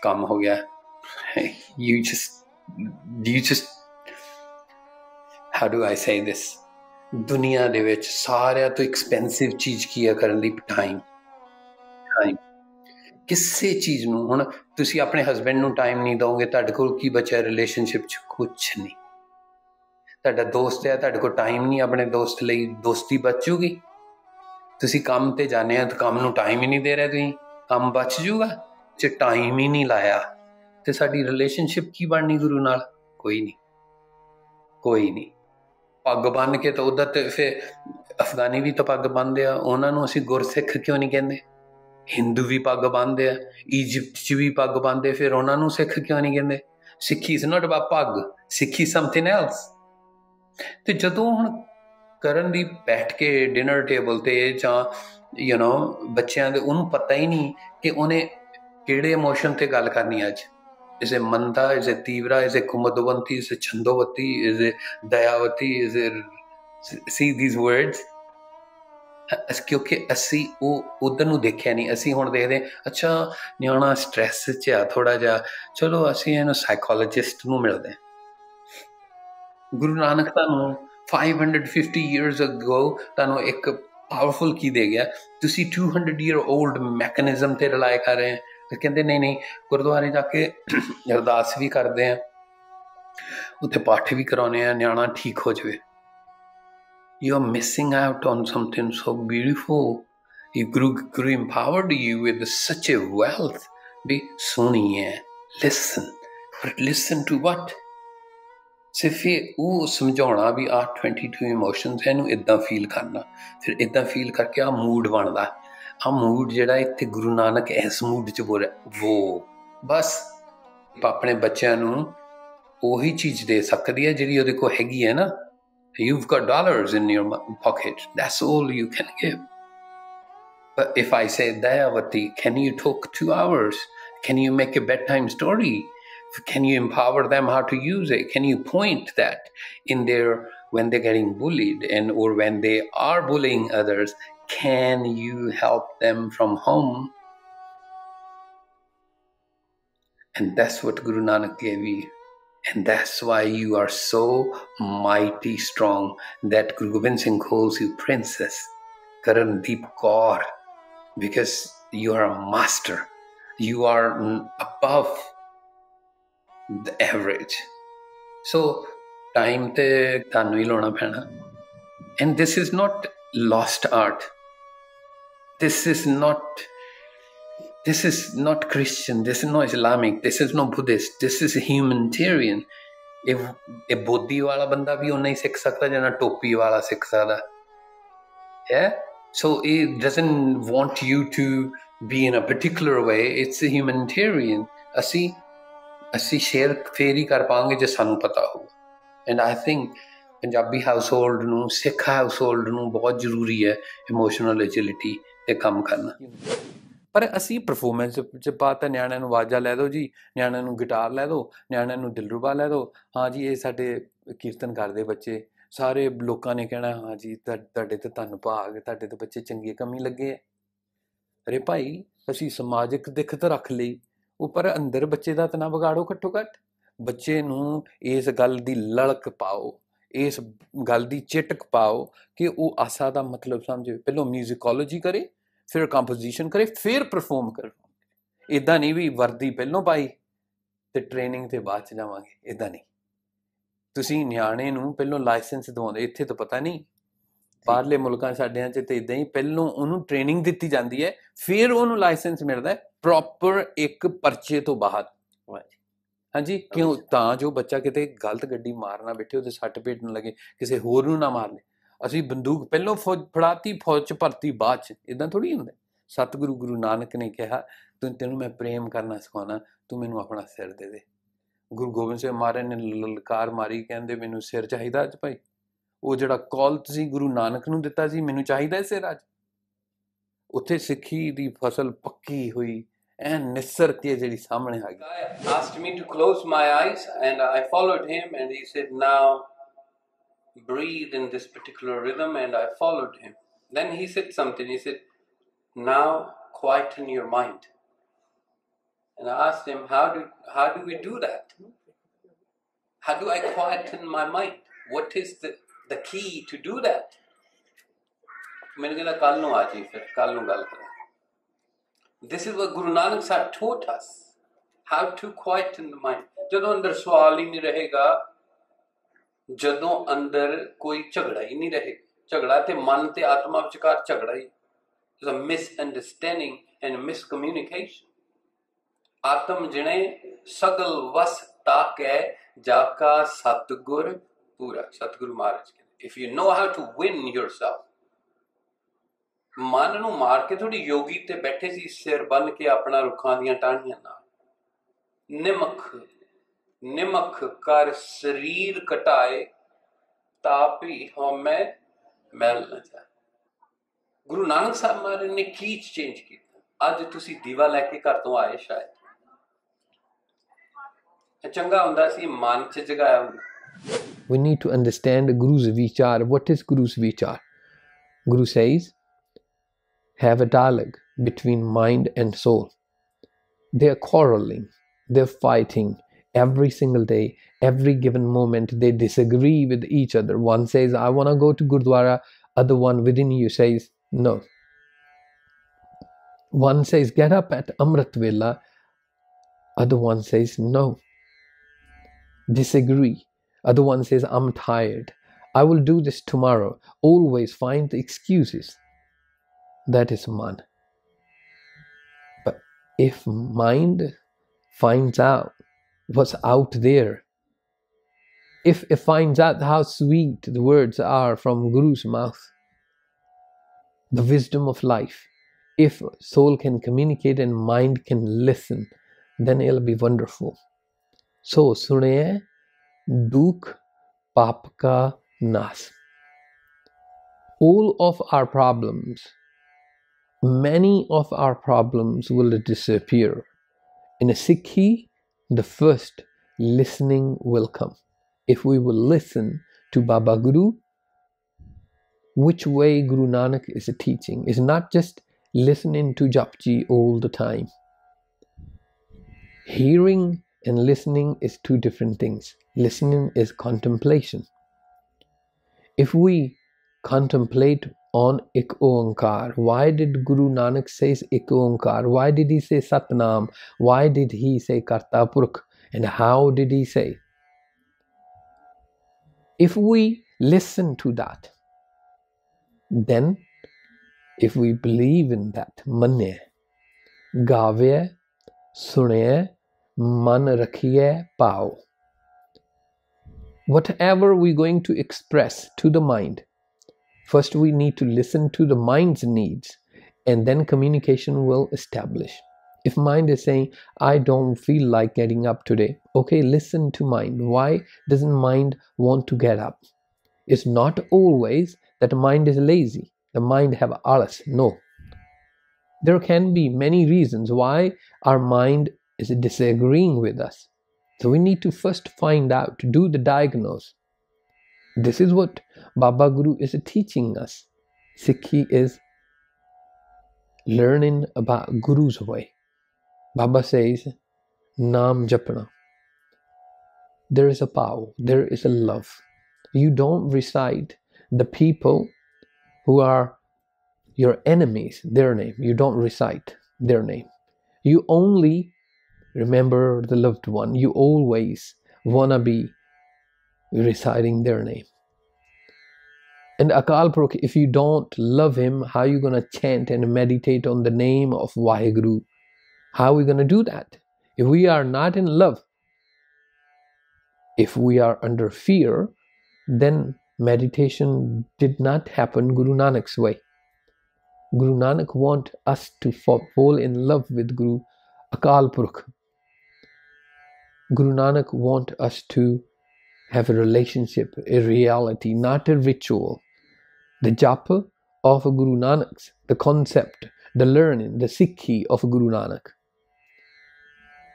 काम हो गया you just how do I say this दुनिया दे विच सारिਆਂ ਤੋਂ एक्सपेंसिव चीज़ की है करन दी टाइम ਕਿਸੇ ਚੀਜ਼ ਨੂੰ। ਹੁਣ ਤੁਸੀਂ ਆਪਣੇ ਹਸਬੈਂਡ ਨੂੰ ਟਾਈਮ ਨਹੀਂ ਦਿਓਗੇ, ਤੁਹਾਡੇ ਕੋਲ ਕੀ ਬਚਿਆ ਰਿਲੇਸ਼ਨਸ਼ਿਪ 'ਚ? ਕੁਛ ਨਹੀਂ। ਤੁਹਾਡਾ ਦੋਸਤ ਹੈ, ਤੁਹਾਡੇ ਕੋਲ ਟਾਈਮ ਨਹੀਂ ਆਪਣੇ ਦੋਸਤ ਲਈ, ਦੋਸਤੀ ਬਚ ਜੂਗੀ? ਤੁਸੀਂ ਕੰਮ ਤੇ ਜਾਂਦੇ ਆ ਤਾਂ ਕੰਮ ਨੂੰ ਟਾਈਮ ਹੀ ਨਹੀਂ ਦੇ ਰਹੇ, ਤੁਸੀਂ ਕੰਮ ਬਚ ਜੂਗਾ? ਜੇ ਟਾਈਮ ਹੀ ਨਹੀਂ ਲਾਇਆ ਤੇ ਸਾਡੀ ਰਿਲੇਸ਼ਨਸ਼ਿਪ ਕੀ ਬਣਨੀ ਗੁਰੂ ਨਾਲ? ਕੋਈ ਨਹੀਂ, ਕੋਈ ਨਹੀਂ। ਪੱਗ ਬੰਨ੍ਹ ਕੇ ਤਾਂ ਉੱਧਰ ਤੇ ਫਿਰ ਅਫਗਾਨੀ ਵੀ ਤਾਂ ਪੱਗ ਬੰਨ੍ਹਦੇ ਆ, ਉਹਨਾਂ ਨੂੰ ਅਸੀਂ ਗੁਰਸਿੱਖ ਕਿਉਂ ਨਹੀਂ ਕਹਿੰਦੇ? ਹਿੰਦੂ ਵੀ ਪੱਗ ਬੰਨ੍ਹਦੇ ਆ, ਈਜਿਪਟ 'ਚ ਵੀ ਪੱਗ ਬੰਨ੍ਹਦੇ, ਫਿਰ ਉਹਨਾਂ ਨੂੰ ਸਿੱਖ ਕਿਉਂ ਨਹੀਂ ਕਹਿੰਦੇ? ਸਿੱਖੀ ਇਜ਼ ਨਾਟ ਅਬਾਊਟ ਪੱਗ, ਸਿੱਖੀ ਸਮਥਿੰਗ ਐਲਸ। ਤੇ ਜਦੋਂ ਹੁਣ ਕਰਨਦੀਪ ਬੈਠ ਕੇ ਡਿਨਰ ਟੇਬਲ ਤੇ ਜਾਂ ਬੱਚਿਆਂ ਦੇ, ਉਹਨੂੰ ਪਤਾ ਹੀ ਨਹੀਂ ਕਿ ਉਹਨੇ ਕਿਹੜੇ ਇਮੋਸ਼ਨ ਤੇ ਗੱਲ ਕਰਨੀ ਅੱਜ। Is it Manda? Is it Tivra? Is it Kumadovanti? Is it Chandovati? Is it Dayavati? Is it... See these words? ਕਿਉਂਕਿ ਅਸੀਂ ਉਹ ਉਧਰ ਨੂੰ ਦੇਖਿਆ ਨਹੀਂ। ਅਸੀਂ ਹੁਣ ਦੇਖਦੇ ਅੱਛਾ ਨਿਆਣਾ ਸਟ੍ਰੈਸ 'ਚ ਆ ਥੋੜ੍ਹਾ ਜਿਹਾ, ਚਲੋ ਅਸੀਂ ਇਹਨੂੰ ਸਾਈਕੋਲੋਜਿਸਟ ਨੂੰ ਮਿਲਦੇ ਹਾਂ। ਗੁਰੂ ਨਾਨਕ ਤੁਹਾਨੂੰ 550 years ago ਤੁਹਾਨੂੰ ਇੱਕ ਪਾਵਰਫੁਲ ਕੀ ਦੇ ਗਿਆ? ਤੁਸੀਂ 200 year old ਮੈਕੈਨਿਜ਼ਮ ਤੇ ਰਿਲਾਈ ਕਰ ਰਹੇ ਹੋ। ਕਹਿੰਦੇ ਨਹੀਂ ਗੁਰਦੁਆਰੇ ਜਾ ਕੇ ਅਰਦਾਸ ਵੀ ਕਰਦੇ ਆ, ਉੱਥੇ ਪਾਠ ਵੀ ਕਰਾਉਂਦੇ ਆ, ਨਿਆਣਾ ਠੀਕ ਹੋ ਜਾਵੇ। You are missing out on something so beautiful. Guru empowered you with such a wealth. Be suniye, listen. But listen to what? ਸਿਰਫ ਉਹ ਸਮਝਾਉਣਾ ਵੀ ਆਹ 22 ਇਮੋਸ਼ਨਸ ਇਹਨੂੰ ਇੱਦਾਂ ਫੀਲ ਕਰਨਾ, ਫਿਰ ਇੱਦਾਂ ਫੀਲ ਕਰਕੇ ਆਹ ਮੂਡ ਬਣਦਾ। ਆਹ ਮੂਡ ਜਿਹੜਾ ਇੱਥੇ ਗੁਰੂ ਨਾਨਕ ਇਸ ਮੂਡ 'ਚ ਬੋਲ ਰਿਹਾ, ਬਸ ਆਪਣੇ ਬੱਚਿਆਂ ਨੂੰ ਉਹੀ ਚੀਜ਼ ਦੇ ਸਕਦੀ ਹੈ ਜਿਹੜੀ ਉਹਦੇ ਕੋਲ ਹੈਗੀ ਹੈ ਨਾ। You've got dollars in your pocket. That's all you can give. But if I say, Dayavati, can you talk 2 hours? Can you make a bedtime story? Can you empower them how to use it? Can you point that in when they're getting bullied or when they are bullying others? Can you help them from home? And that's what Guru Nanak gave you. And that's why you are so mighty strong that Guru Gobind Singh calls you Princess Karandeep Kaur, because you are a master. You are above the average. So time te tanu hi lona paina. And this is not lost art. This is not Christian, this is not Islamic, this is not Buddhist, this is humanitarian. ਇਹ ਬੋਧੀ ਵਾਲਾ ਬੰਦਾ ਵੀ ਉਨਾ ਹੀ ਸਿੱਖ ਸਕਦਾ ਜਿੰਨਾ ਟੋਪੀ ਵਾਲਾ ਸਿੱਖ ਸਕਦਾ। So it doesn't want you to be in a particular way, it's a humanitarian. ਅਸੀਂ ਸ਼ੇਅਰ ਫੇਰ ਹੀ ਕਰ ਪਾਵਾਂਗੇ ਜੇ ਸਾਨੂੰ ਪਤਾ ਹੋਊਗਾ। And I think Punjabi household ਨੂੰ, ਸਿੱਖ ਹਾਊਸਹੋਲਡ ਨੂੰ ਬਹੁਤ ਜ਼ਰੂਰੀ ਹੈ ਇਮੋਸ਼ਨਲ ਐਜਿਲਿਟੀ ਤੇ ਕੰਮ ਕਰਨਾ। ਪਰ ਅਸੀਂ ਪਰਫੋਰਮੈਂਸ 'ਚ ਪਾਤਾ, ਨਿਆਣਿਆਂ ਨੂੰ ਆਵਾਜ਼ਾਂ ਲੈ ਦਿਓ ਜੀ, ਨਿਆਣਿਆਂ ਨੂੰ ਗਿਟਾਰ ਲੈ ਦਿਓ, ਨਿਆਣਿਆਂ ਨੂੰ ਦਿਲਰੂਬਾ ਲੈ ਦਿਓ। ਹਾਂ ਜੀ ਇਹ ਸਾਡੇ ਕੀਰਤਨ ਕਰਦੇ ਬੱਚੇ, ਸਾਰੇ ਲੋਕਾਂ ਨੇ ਕਹਿਣਾ ਹਾਂ ਜੀ ਤੁਹਾਡੇ ਤੇ ਧੰਨ ਭਾਗ, ਤੁਹਾਡੇ ਤੇ ਬੱਚੇ ਚੰਗੇ ਕੰਮੀ ਲੱਗੇ ਹੈ। ਅਰੇ ਭਾਈ ਅਸੀਂ ਸਮਾਜਿਕ ਦਿੱਖ ਤਾਂ ਰੱਖ ਲਈ, ਉਹ ਪਰ ਅੰਦਰ ਬੱਚੇ ਦਾ ਤਾਂ ਨਾ ਵਿਗਾੜੋ। ਘੱਟੋ ਘੱਟ ਬੱਚੇ ਨੂੰ ਇਸ ਗੱਲ ਦੀ ਲਲਕ ਪਾਓ, ਇਸ ਗੱਲ ਦੀ ਚਿਟਕ ਪਾਓ ਕਿ ਉਹ ਆਸਾ ਦਾ ਮਤਲਬ ਸਮਝੇ। ਪਹਿਲਾਂ ਮਿਊਜ਼ਿਕੋਲੋਜੀ ਕਰੇ, ਫਿਰ ਕੰਪੋਜੀਸ਼ਨ ਕਰੇ, ਫਿਰ ਪਰਫੋਰਮ ਕਰੋ। ਇੱਦਾਂ ਨਹੀਂ ਵੀ ਵਰਦੀ ਪਹਿਲਾਂ ਪਾਈ ਅਤੇ ਟ੍ਰੇਨਿੰਗ 'ਤੇ ਬਾਅਦ 'ਚ ਜਾਵਾਂਗੇ, ਇੱਦਾਂ ਨਹੀਂ। ਤੁਸੀਂ ਨਿਆਣੇ ਨੂੰ ਪਹਿਲਾਂ ਲਾਇਸੈਂਸ ਦਿਵਾਉਂਦੇ, ਇੱਥੇ ਤਾਂ ਪਤਾ ਨਹੀਂ, ਬਾਹਰਲੇ ਮੁਲਕਾਂ ਸਾਡਿਆਂ 'ਚ ਤਾਂ ਇੱਦਾਂ ਹੀ ਪਹਿਲਾਂ ਉਹਨੂੰ ਟ੍ਰੇਨਿੰਗ ਦਿੱਤੀ ਜਾਂਦੀ ਹੈ, ਫਿਰ ਉਹਨੂੰ ਲਾਇਸੈਂਸ ਮਿਲਦਾ ਪ੍ਰੋਪਰ ਇੱਕ ਪਰਚੇ ਤੋਂ ਬਾਅਦ। ਹਾਂਜੀ, ਕਿਉਂ? ਤਾਂ ਜੋ ਬੱਚਾ ਕਿਤੇ ਗਲਤ ਗੱਡੀ ਮਾਰ ਨਾ ਬੈਠੇ, ਉਹਦੇ ਸੱਟ ਪੇਟ ਨਾ ਲੱਗੇ, ਕਿਸੇ ਹੋਰ ਨੂੰ ਨਾ ਮਾਰ ਲੇ। ਅਸੀਂ ਬੰਦੂਕ ਪਹਿਲਾਂ ਫੜਾਤੀ, ਫੌਜ 'ਚ ਭਰਤੀ ਬਾਅਦ 'ਚ, ਇੱਦਾਂ ਥੋੜ੍ਹੀ ਹੁੰਦਾ। ਸਤਿਗੁਰੂ ਗੁਰੂ ਨਾਨਕ ਨੇ ਕਿਹਾ ਤੈਨੂੰ ਮੈਂ ਪ੍ਰੇਮ ਕਰਨਾ ਸਿਖਾਉਣਾ, ਤੂੰ ਮੈਨੂੰ ਆਪਣਾ ਸਿਰ ਦੇ ਦੇ। ਗੁਰੂ ਗੋਬਿੰਦ ਸਿੰਘ ਮਹਾਰਾਜ ਨੇ ਲਲਕਾਰ ਮਾਰੀ, ਕਹਿੰਦੇ ਮੈਨੂੰ ਸਿਰ ਚਾਹੀਦਾ ਅੱਜ ਭਾਈ। ਉਹ ਜਿਹੜਾ ਕੌਲ ਤੁਸੀਂ ਗੁਰੂ ਨਾਨਕ ਨੂੰ ਦਿੱਤਾ ਸੀ, ਮੈਨੂੰ ਚਾਹੀਦਾ ਸਿਰ ਅੱਜ। ਉੱਥੇ ਸਿੱਖੀ ਦੀ ਫਸਲ ਪੱਕੀ ਹੋਈ, ਐਨ ਨਿਸਰ ਕੇ ਜਿਹੜੀ ਸਾਹਮਣੇ ਆ ਗਈ। Asked me to close my eyes and I followed him and he said, now breathe in this particular rhythm, and I followed him. Then he said something, he said, now quieten your mind. And I asked him, how do we do that? How do I quieten my mind? What is the key to do that? मैंने कहा कल नूं आ जी, फिर कल नूं गल करें। This is what Guru Nanak Sahib taught us, how to quieten the mind. ਜਦੋਂ ਅੰਦਰ ਸਵਾਲ ਹੀ ਨਹੀਂ ਰਹੇਗਾ, ਜਦੋਂ ਅੰਦਰ ਕੋਈ ਝਗੜਾ ਹੀ ਨਹੀਂ ਰਹੇ, ਝਗੜਾ ਤੇ ਮਨ ਤੇ ਆਤਮਾ ਵਿਚਕਾਰ ਝਗੜਾ ਹੀ, there's a misunderstanding and a miscommunication. ਆਤਮ ਜਿਣੇ ਸਗਲ ਵਸ ਤਾਕੈ ਜਾਕਾ ਸਤਗੁਰ ਪੂਰਾ. ਸਤਗੁਰੂ ਮਹਾਰਾਜ ਕਹਿੰਦੇ, if you know how to win yourself. ਮਨ ਨੂੰ ਮਾਰ ਕੇ ਥੋੜੀ ਯੋਗੀ ਤੇ ਬੈਠੇ ਸੀ ਸਿਰ ਬੰਨ ਕੇ ਆਪਣਾ ਰੁੱਖਾਂ ਦੀਆਂ ਟਾਹਣੀਆਂ ਨਾਲ, ਨਿਮਖ ਕਰ ਸਰੀਰ ਕਟਾਏ ਤਾਪੀ ਹਉਮੈ ਮੈਲ ਨਾ ਜਾਏ. ਗੁਰੂ ਨਾਨਕ ਸਾਹਿਬ ਮਹਾਰਾਜ ਨੇ ਕੀ ਚੇਂਜ ਕੀਤਾ? ਅੱਜ ਤੁਸੀਂ ਦੀਵਾ ਲੈ ਕੇ ਘਰ ਤੋਂ ਆਏ, ਸ਼ਾਇਦ ਚੰਗਾ ਹੁੰਦਾ ਸੀ ਮਨ ਚ ਜਗਾਇਆ ਹੁੰਦਾ. We need to understand Guru's vichar. What is Guru's vichar? Guru says, have a dialogue between mind and soul. They are quarreling, they're fighting every single day, every given moment. They disagree with each other. One says, I want to go to Gurdwara. Other one within you says, no. One says, get up at Amrit Vela. Other one says, no. Disagree. Other one says, I'm tired. I will do this tomorrow. Always find the excuses. That is man. But if mind finds out what's out there, if it finds out how sweet the words are from Guru's mouth, the wisdom of life, if soul can communicate and mind can listen, then it'll be wonderful. So, Sunneeai, dukh pap ka nas. All of our problems, many of our problems will disappear. In a Sikhi, the first listening will come. If we will listen to Baba Guru, which way Guru Nanak is teaching is not just listening to Japji all the time. Hearing and listening is two different things. Listening is contemplation. If we contemplate on Ik Onkar, why did Guru Nanak say Ik Onkar? Why did he say Satnam? Why did he say Karta Purkh? And how did he say? If we listen to that, then if we believe in that, manne, gave, sunne, man rakhiye, pao. Whatever we're going to express to the mind, first we need to listen to the mind's needs, and then communication will establish. If mind is saying, I don't feel like getting up today, okay, listen to mind. Why doesn't mind want to get up? It's not always that mind is lazy. The mind have alas. No. There can be many reasons why our mind is disagreeing with us. So we need to first find out, do the diagnose. This is what Baba Guru is teaching us. Sikhi is learning about Guru's way. Baba says, Naam Japna. There is a power, there is a love. You don't recite the people who are your enemies, their name. You don't recite their name. You only remember the loved one. You always want to be reciting their name. And Akal Purkh, if you don't love him, how are you going to chant and meditate on the name of Vaheguru? How are we going to do that? If we are not in love, if we are under fear, then meditation did not happen Guru Nanak's way. Guru Nanak wants us to fall in love with Guru Akal Purkh. Guru Nanak wants us to have a relationship, a reality, not a ritual. The japa of Guru Nanak's, the concept, the learning, the Sikhi of Guru Nanak.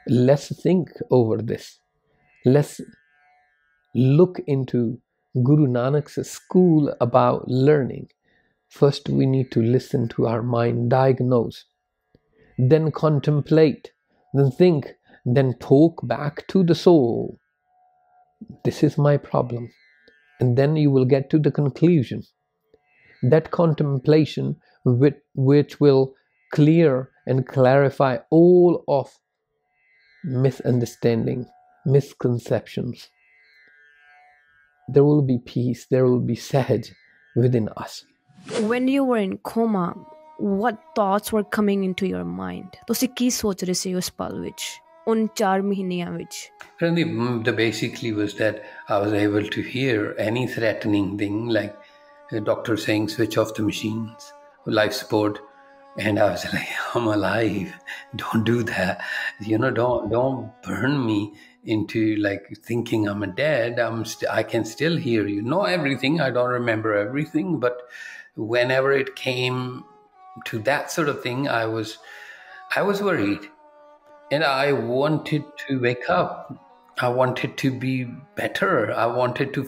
Let's think over this. Let's look into Guru Nanak's school about learning. First, we need to listen to our mind, diagnose, then contemplate, then think, then talk back to the soul. This is my problem. And then you will get to the conclusion. That contemplation which will clear and clarify all of misunderstanding, misconceptions. There will be peace, there will be sahaj within us. When you were in coma, what thoughts were coming into your mind? ਤੁਸੀਂ ਕੀ ਸੋਚ ਰਹੇ ਸੀ ਉਸ ਪਲ ਵਿੱਚ, ਉਨ 4 ਮਹੀਨਿਆਂ ਵਿੱਚ? The basically was that I was able to hear any threatening thing, like the doctor saying switch off the machines, life support, and I was like, I'm alive, don't do that, don't burn me into like thinking I'm dead. I can still hear you, know everything. I don't remember everything, but whenever it came to that sort of thing, I was worried, and I wanted to wake up. I wanted to be better. I wanted to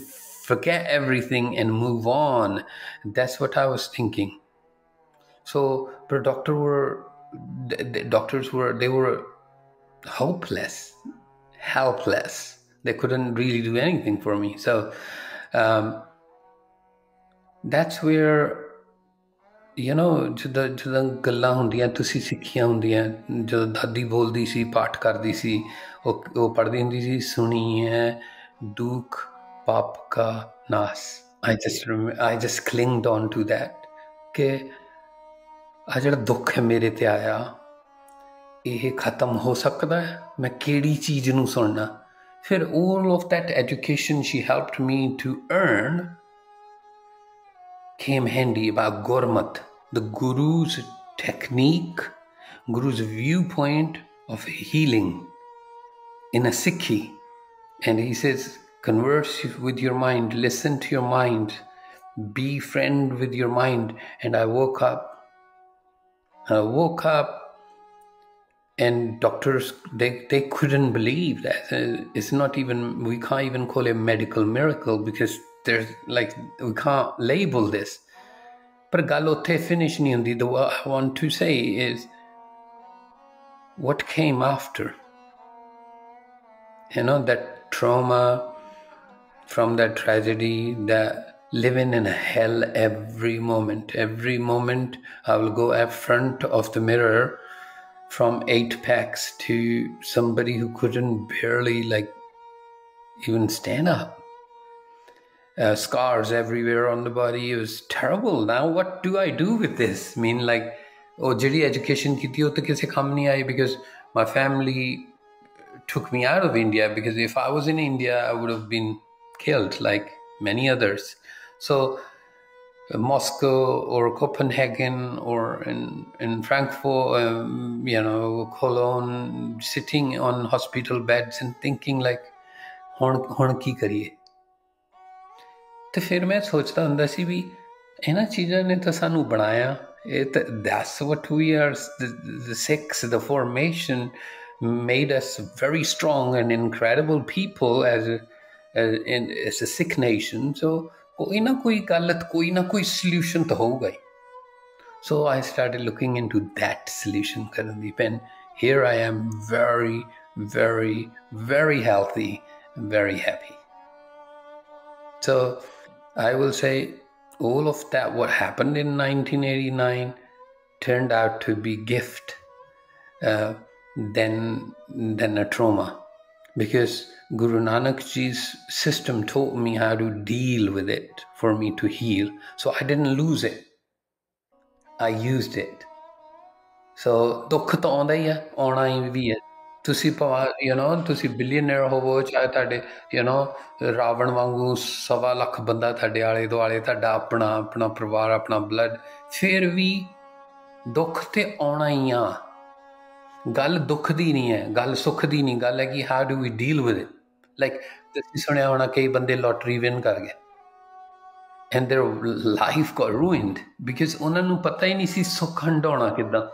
forget everything and move on. That's what I was thinking. So the doctors were hopeless, helpless. They couldn't really do anything for me. So that's where, ਜਦੋਂ ਗੱਲਾਂ ਹੁੰਦੀਆਂ ਤੁਸੀਂ ਸਿੱਖੀਆਂ ਹੁੰਦੀਆਂ, ਜਦੋਂ ਦਾਦੀ ਬੋਲਦੀ ਸੀ, ਪਾਠ ਕਰਦੀ ਸੀ, ਉਹ ਪੜ੍ਹਦੀ ਹੁੰਦੀ ਸੀ, ਸੁਣੀਏ ਦੁੱਖ ਪਾਪ ਕਾ ਨਾਸ. I just clinged on to that, ਕਿ ਆ ਜਿਹੜਾ ਦੁੱਖ ਹੈ ਮੇਰੇ ਤੇ ਆਇਆ, ਇਹ ਖਤਮ ਹੋ ਸਕਦਾ ਹੈ, ਮੈਂ ਕਿਹੜੀ ਚੀਜ਼ ਨੂੰ ਸੁਣਨਾ. ਫਿਰ all of that education she helped me to earn came handy about Gurmat, the Guru's technique, Guru's viewpoint of healing in a psyche. And he says, converse with your mind, listen to your mind, be friend with your mind. And I woke up and doctors, they couldn't believe that. It's not even, we can't even call it a medical miracle, because there's like, we can't label this. But ਗੱਲ ਉੱਥੇ finish ਨਹੀਂ ਹੁੰਦੀ. What I want to say is what came after. That trauma from that tragedy, that living in a hell every moment. Every moment I will go in front of the mirror from 8 packs to somebody who couldn't barely like even stand up. Scars everywhere on the body. It was terrible. Now what do I do with this? I mean, like, jehdi education ki thi oh to kise kam nahi aayi, because my family took me out of India, because if I was in India, I would have been killed like many others. So Moscow or Copenhagen or in Frankfurt, Cologne, sitting on hospital beds and thinking like, ਹੁਣ ਕੀ ਕਰੀਏ. ਤੇ ਫਿਰ ਮੈਂ ਸੋਚਦਾ ਹੁੰਦਾ ਸੀ ਵੀ ਇਹਨਾਂ ਚੀਜ਼ਾਂ ਨੇ ਤਾਂ ਸਾਨੂੰ ਬਣਾਇਆ. That's what we are. The Sikhs, the formation made us very strong and incredible people as a Sikh nation. So ਕੋਈ ਨਾ ਕੋਈ ਗੱਲ, ਕੋਈ ਨਾ ਕੋਈ solution ਤਾਂ ਹੋਊਗਾ ਹੀ. So I started looking into that solution ਕਰਨ ਦੀ. And here I am, very, very, very healthy, very happy. So I will say all of that, what happened in 1989, turned out to be gift than a trauma, because Guru Nanak Ji's system taught me how to deal with it for me to heal. So I didn't lose it. I used it. So dukh ਤਾਂ ਆਉਂਦਾ ਹੀ ਹੈ, ਆਉਣਾ ਹੀ ਵੀ ਹੈ. ਤੁਸੀਂ ਭਾਵੇਂ ਤੁਸੀਂ billionaire ਹੋਵੋ, ਚਾਹੇ ਤੁਹਾਡੇ ਰਾਵਣ ਵਾਂਗੂ 1.25 ਲੱਖ ਬੰਦਾ ਤੁਹਾਡੇ ਆਲੇ ਦੁਆਲੇ, ਤੁਹਾਡਾ ਆਪਣਾ ਪਰਿਵਾਰ, ਆਪਣਾ ਬਲੱਡ, ਫਿਰ ਵੀ ਦੁੱਖ ਤੇ ਆਉਣਾ ਹੀ ਆ. ਗੱਲ ਦੁੱਖ ਦੀ ਨਹੀਂ ਹੈ, ਗੱਲ ਸੁੱਖ ਦੀ ਨਹੀਂ. ਗੱਲ ਹੈ ਕਿ how do we deal with it. Like ਤੁਸੀਂ ਸੁਣਿਆ ਹੋਣਾ, ਕਈ ਬੰਦੇ ਲੋਟਰੀ ਵਿਨ ਕਰ ਗਏ and their life got ruined because ਉਹਨਾਂ ਨੂੰ ਪਤਾ ਹੀ ਨਹੀਂ ਸੀ ਸੁੱਖ ਹੰਡਾਉਣਾ ਕਿੱਦਾਂ.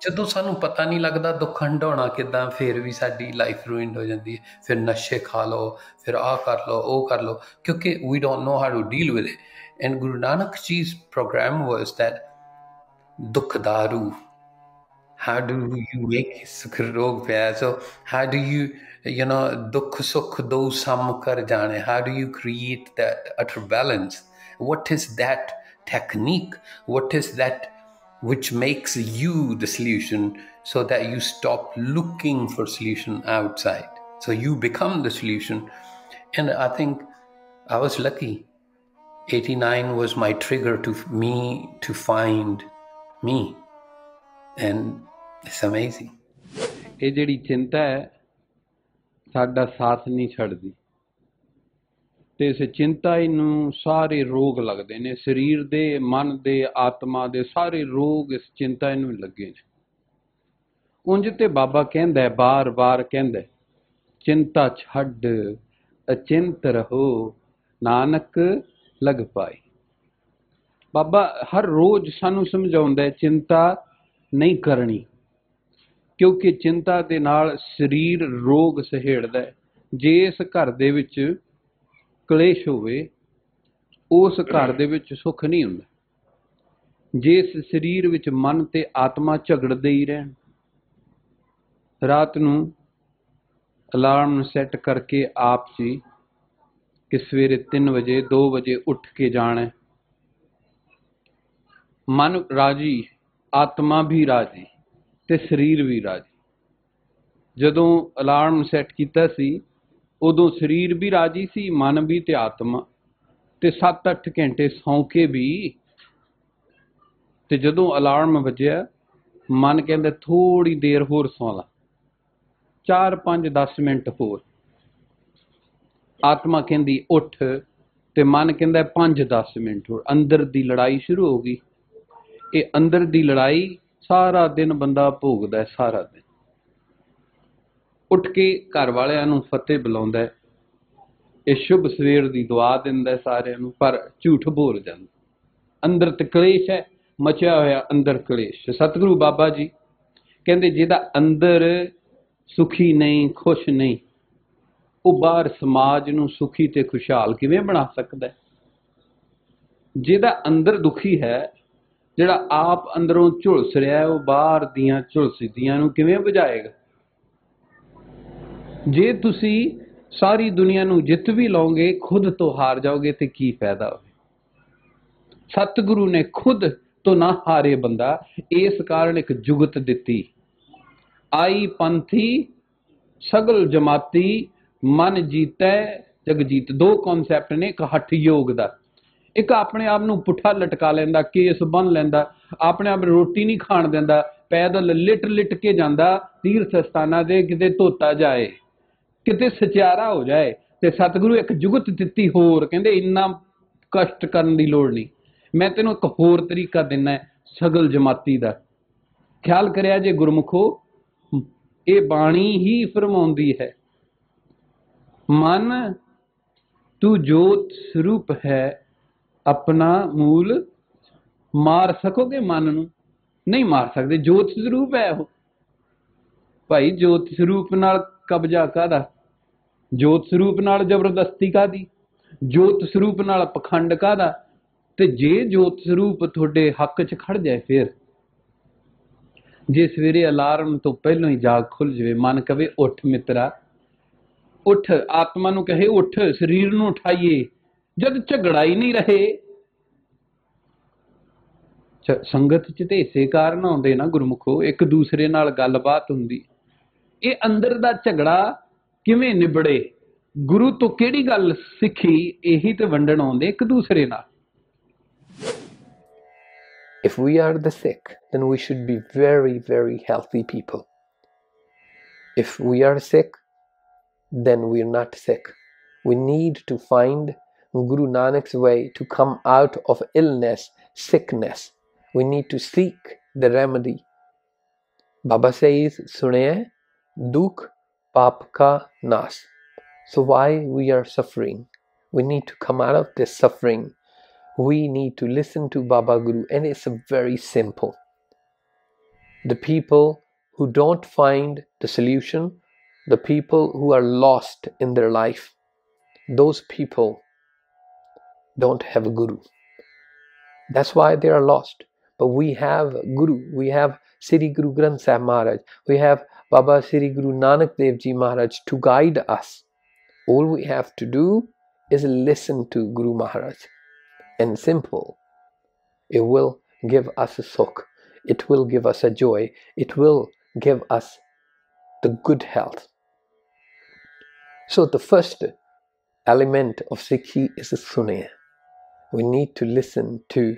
ਜਦੋਂ ਸਾਨੂੰ ਪਤਾ ਨਹੀਂ ਲੱਗਦਾ ਦੁੱਖ ਹੰਡਾਉਣਾ ਕਿੱਦਾਂ, ਫਿਰ ਵੀ ਸਾਡੀ ਲਾਈਫ ਰੂਇਨਡ ਹੋ ਜਾਂਦੀ ਹੈ. ਫਿਰ ਨਸ਼ੇ ਖਾ ਲਓ, ਫਿਰ ਆਹ ਕਰ ਲਓ, ਉਹ ਕਰ ਲਓ, ਕਿਉਂਕਿ we don't know how to deal with it. And Guru Nanak Ji's program was that dukh daru. How do you make sukh rog paya? So how do you, dukh sukh do sam kar jane? How do you create that utter balance? What is that technique? What is that which makes you the solution, so that you stop looking for solution outside. So you become the solution. And I think I was lucky. 89 was my trigger to me to find me. And it's amazing. ਇਹ ਜਿਹੜੀ ਚਿੰਤਾ ਹੈ ਸਾਡਾ ਸਾਥ ਨਹੀਂ ਛੱਡਦੀ, ਤੇ ਇਸ ਚਿੰਤਾ ਨੂੰ ਸਾਰੇ ਰੋਗ ਲੱਗਦੇ ਨੇ, ਸਰੀਰ ਦੇ, ਮਨ ਦੇ, ਆਤਮਾ ਦੇ ਸਾਰੇ ਰੋਗ ਇਸ ਚਿੰਤਾ ਨੂੰ ਲੱਗੇ ਨੇ। ਉਂਝ ਤੇ ਬਾਬਾ ਕਹਿੰਦਾ, ਬਾਰ-ਬਾਰ ਕਹਿੰਦਾ, ਚਿੰਤਾ ਛੱਡ ਅਚਿੰਤ ਰਹੋ ਨਾਨਕ ਲਗ ਪਾਈ। ਬਾਬਾ ਹਰ ਰੋਜ਼ ਸਾਨੂੰ ਸਮਝਾਉਂਦਾ ਚਿੰਤਾ ਨਹੀਂ ਕਰਨੀ, ਕਿਉਂਕਿ ਚਿੰਤਾ ਦੇ ਨਾਲ ਸਰੀਰ ਰੋਗ ਸਹੇੜਦਾ ਹੈ। ਜੇ ਇਸ ਘਰ ਦੇ ਵਿੱਚ ਕਲੇਸ਼ ਹੋਵੇ, ਉਸ ਘਰ ਦੇ ਵਿੱਚ ਸੁੱਖ ਨਹੀਂ ਹੁੰਦਾ। ਜੇ ਇਸ ਸਰੀਰ ਵਿੱਚ ਮਨ ਤੇ ਆਤਮਾ ਝਗੜਦੇ ਹੀ ਰਹਿਣ, ਰਾਤ ਨੂੰ ਅਲਾਰਮ ਸੈੱਟ ਕਰਕੇ ਆਪ ਜੀ ਕਿ ਸਵੇਰੇ 3 ਵਜੇ 2 ਵਜੇ ਉੱਠ ਕੇ ਜਾਣਾ, ਮਨ ਰਾਜੀ, ਆਤਮਾ ਵੀ ਰਾਜੀ ਤੇ ਸਰੀਰ ਵੀ ਰਾਜੀ। ਜਦੋਂ ਅਲਾਰਮ ਸੈੱਟ ਕੀਤਾ ਸੀ ਉਦੋਂ ਸਰੀਰ ਵੀ ਰਾਜੀ ਸੀ, ਮਨ ਵੀ ਤੇ ਆਤਮਾ, ਤੇ 7-8 ਘੰਟੇ ਸੌਂ ਕੇ ਵੀ। ਤੇ ਜਦੋਂ ਅਲਾਰਮ ਵੱਜਿਆ ਮਨ ਕਹਿੰਦਾ ਥੋੜੀ ਦੇਰ ਹੋਰ ਸੌਂ ਲਾ, 4-5-10 ਮਿੰਟ ਹੋਰ। ਆਤਮਾ ਕਹਿੰਦੀ ਉੱਠ, ਤੇ ਮਨ ਕਹਿੰਦਾ 5-10 ਮਿੰਟ ਹੋਰ। ਅੰਦਰ ਦੀ ਲੜਾਈ ਸ਼ੁਰੂ ਹੋ ਗਈ। ਇਹ ਅੰਦਰ ਦੀ ਲੜਾਈ ਸਾਰਾ ਦਿਨ ਬੰਦਾ ਭੋਗਦਾ, ਸਾਰਾ ਦਿਨ। ਉੱਠ ਕੇ ਘਰ ਵਾਲਿਆਂ ਨੂੰ ਫਤਿਹ ਬੁਲਾਉਂਦਾ, ਇਹ ਸ਼ੁਭ ਸਵੇਰ ਦੀ ਦੁਆ ਦਿੰਦਾ ਸਾਰਿਆਂ ਨੂੰ, ਪਰ ਝੂਠ ਬੋਲ ਜਾਂਦਾ। ਅੰਦਰ ਤੇ ਕਲੇਸ਼ ਹੈ ਮਚਿਆ ਹੋਇਆ, ਅੰਦਰ ਕਲੇਸ਼। ਸਤਿਗੁਰੂ ਬਾਬਾ ਜੀ ਕਹਿੰਦੇ ਜਿਹਦਾ ਅੰਦਰ ਸੁਖੀ ਨਹੀਂ, ਖੁਸ਼ ਨਹੀਂ, ਉਹ ਬਾਹਰ ਸਮਾਜ ਨੂੰ ਸੁਖੀ ਤੇ ਖੁਸ਼ਹਾਲ ਕਿਵੇਂ ਬਣਾ ਸਕਦਾ? ਜਿਹਦਾ ਅੰਦਰ ਦੁਖੀ ਹੈ, ਜਿਹੜਾ ਆਪ ਅੰਦਰੋਂ ਝੁਲਸ ਰਿਹਾ, ਉਹ ਬਾਹਰ ਦੀਆਂ ਝੁਲਸਦੀਆਂ ਨੂੰ ਕਿਵੇਂ ਬੁਝਾਏਗਾ? ਜੇ ਤੁਸੀਂ ਸਾਰੀ ਦੁਨੀਆ ਨੂੰ ਜਿੱਤ ਵੀ ਲਓਗੇ, ਖੁਦ ਤੋਂ ਹਾਰ ਜਾਓਗੇ ਤੇ ਕੀ ਫਾਇਦਾ ਹੋਵੇ? ਸਤਿਗੁਰੂ ਨੇ ਖੁਦ ਤੋਂ ਨਾ ਹਾਰੇ ਬੰਦਾ, ਇਸ ਕਾਰਨ ਇੱਕ ਜੁਗਤ ਦਿੱਤੀ, ਆਈ ਪੰਥੀ ਸਗਲ ਜਮਾਤੀ ਮਨ ਜੀਤੈ ਜਗ ਜੀਤ। 2 ਕਨਸੈਪਟ ਨੇ, ਇੱਕ ਹੱਠ ਯੋਗ ਦਾ। ਇੱਕ ਆਪਣੇ ਆਪ ਨੂੰ ਪੁੱਠਾ ਲਟਕਾ ਲੈਂਦਾ, ਕੇਸ ਬੰਨ ਲੈਂਦਾ, ਆਪਣੇ ਆਪ ਰੋਟੀ ਨਹੀਂ ਖਾਣ ਦਿੰਦਾ, ਪੈਦਲ ਲਿਟ ਕੇ ਜਾਂਦਾ ਤੀਰਥ ਸਥਾਨਾਂ ਦੇ, ਕਿਤੇ ਧੋਤਾ ਜਾਏ, ਕਿਤੇ ਸਚਿਆਰਾ ਹੋ ਜਾਏ। ਤੇ ਸਤਿਗੁਰੂ ਇੱਕ ਜੁਗਤ ਦਿੱਤੀ ਹੋਰ, ਕਹਿੰਦੇ ਇੰਨਾ ਕਸ਼ਟ ਕਰਨ ਦੀ ਲੋੜ ਨਹੀਂ, ਮੈਂ ਤੈਨੂੰ ਇੱਕ ਹੋਰ ਤਰੀਕਾ ਦਿੰਦਾ, ਸਗਲ ਜਮਾਤੀ ਦਾ। ਖਿਆਲ ਕਰਿਆ ਜੇ ਗੁਰਮੁਖੋ, ਇਹ ਬਾਣੀ ਹੀ ਫਰਮਾਉਂਦੀ ਹੈ, ਮਨ ਤੂੰ ਜੋਤ ਸਰੂਪ ਹੈ, ਆਪਣਾ ਮੂਲ ਮਾਰ ਸਕੋਗੇ? ਮਨ ਨੂੰ ਨਹੀਂ ਮਾਰ ਸਕਦੇ, ਜੋਤ ਸਰੂਪ ਹੈ ਉਹ। ਭਾਈ ਜੋਤ ਸਰੂਪ ਨਾਲ ਕਬਜ਼ਾ ਕਾਹਦਾ? ਜੋਤ ਸਰੂਪ ਨਾਲ ਜ਼ਬਰਦਸਤੀ ਕਾਹਦੀ? ਜੋਤ ਸਰੂਪ ਨਾਲ ਪਖੰਡ ਕਾਹਦਾ? ਤੇ ਜੇ ਜੋਤ ਸਰੂਪ ਤੁਹਾਡੇ ਹੱਕ 'ਚ ਖੜ ਜਾਏ, ਫਿਰ ਜੇ ਸਵੇਰੇ ਅਲਾਰਮ ਤੋਂ ਪਹਿਲਾਂ ਹੀ ਜਾਗ ਖੁੱਲ ਜਾਵੇ, ਮਨ ਕਵੇ ਉੱਠ ਮਿੱਤਰਾ ਉੱਠ, ਆਤਮਾ ਨੂੰ ਕਹੇ ਉੱਠ, ਸਰੀਰ ਨੂੰ ਉਠਾਈਏ, ਜਦ ਝਗੜਾ ਹੀ ਨਹੀਂ ਰਹੇ। ਸੰਗਤ 'ਚ ਤੇ ਇਸੇ ਕਾਰਨ ਆਉਂਦੇ ਨਾ ਗੁਰਮੁਖੋ, ਇੱਕ ਦੂਸਰੇ ਨਾਲ ਗੱਲਬਾਤ ਹੁੰਦੀ। ਇਹ ਅੰਦਰ ਦਾ ਝਗੜਾ ਕਿਵੇਂ ਨਿਬੜੇ? ਗੁਰੂ ਤੋਂ ਕਿਹੜੀ ਗੱਲ ਸਿੱਖੀ? ਇਹੀ ਤੇ ਵੰਡਣ ਆਉਂਦੇ ਇੱਕ ਦੂਸਰੇ ਨਾਲ। If we are the sick, then we should be very, very healthy people. If we are sick, then we are not sick. We need to find Guru Nanak's way to come out of illness, sickness. We need to seek the remedy. Baba says, Sunneeai, dukh paap ka naas. So why we are suffering? We need to come out of this suffering. We need to listen to Baba Guru, and it's very simple. The people who don't find the solution, the people who are lost in their life, those people don't have a Guru. That's why they are lost. But we have Guru. We have Sri Guru Granth Sahib Maharaj. We have Baba Sri Guru Nanak Dev Ji Maharaj to guide us. All we have to do is listen to Guru Maharaj. And simple. It will give us a sukh. it will give us a joy, it will give us the good health. So the first element of psyche is Sunneeai. We need to listen to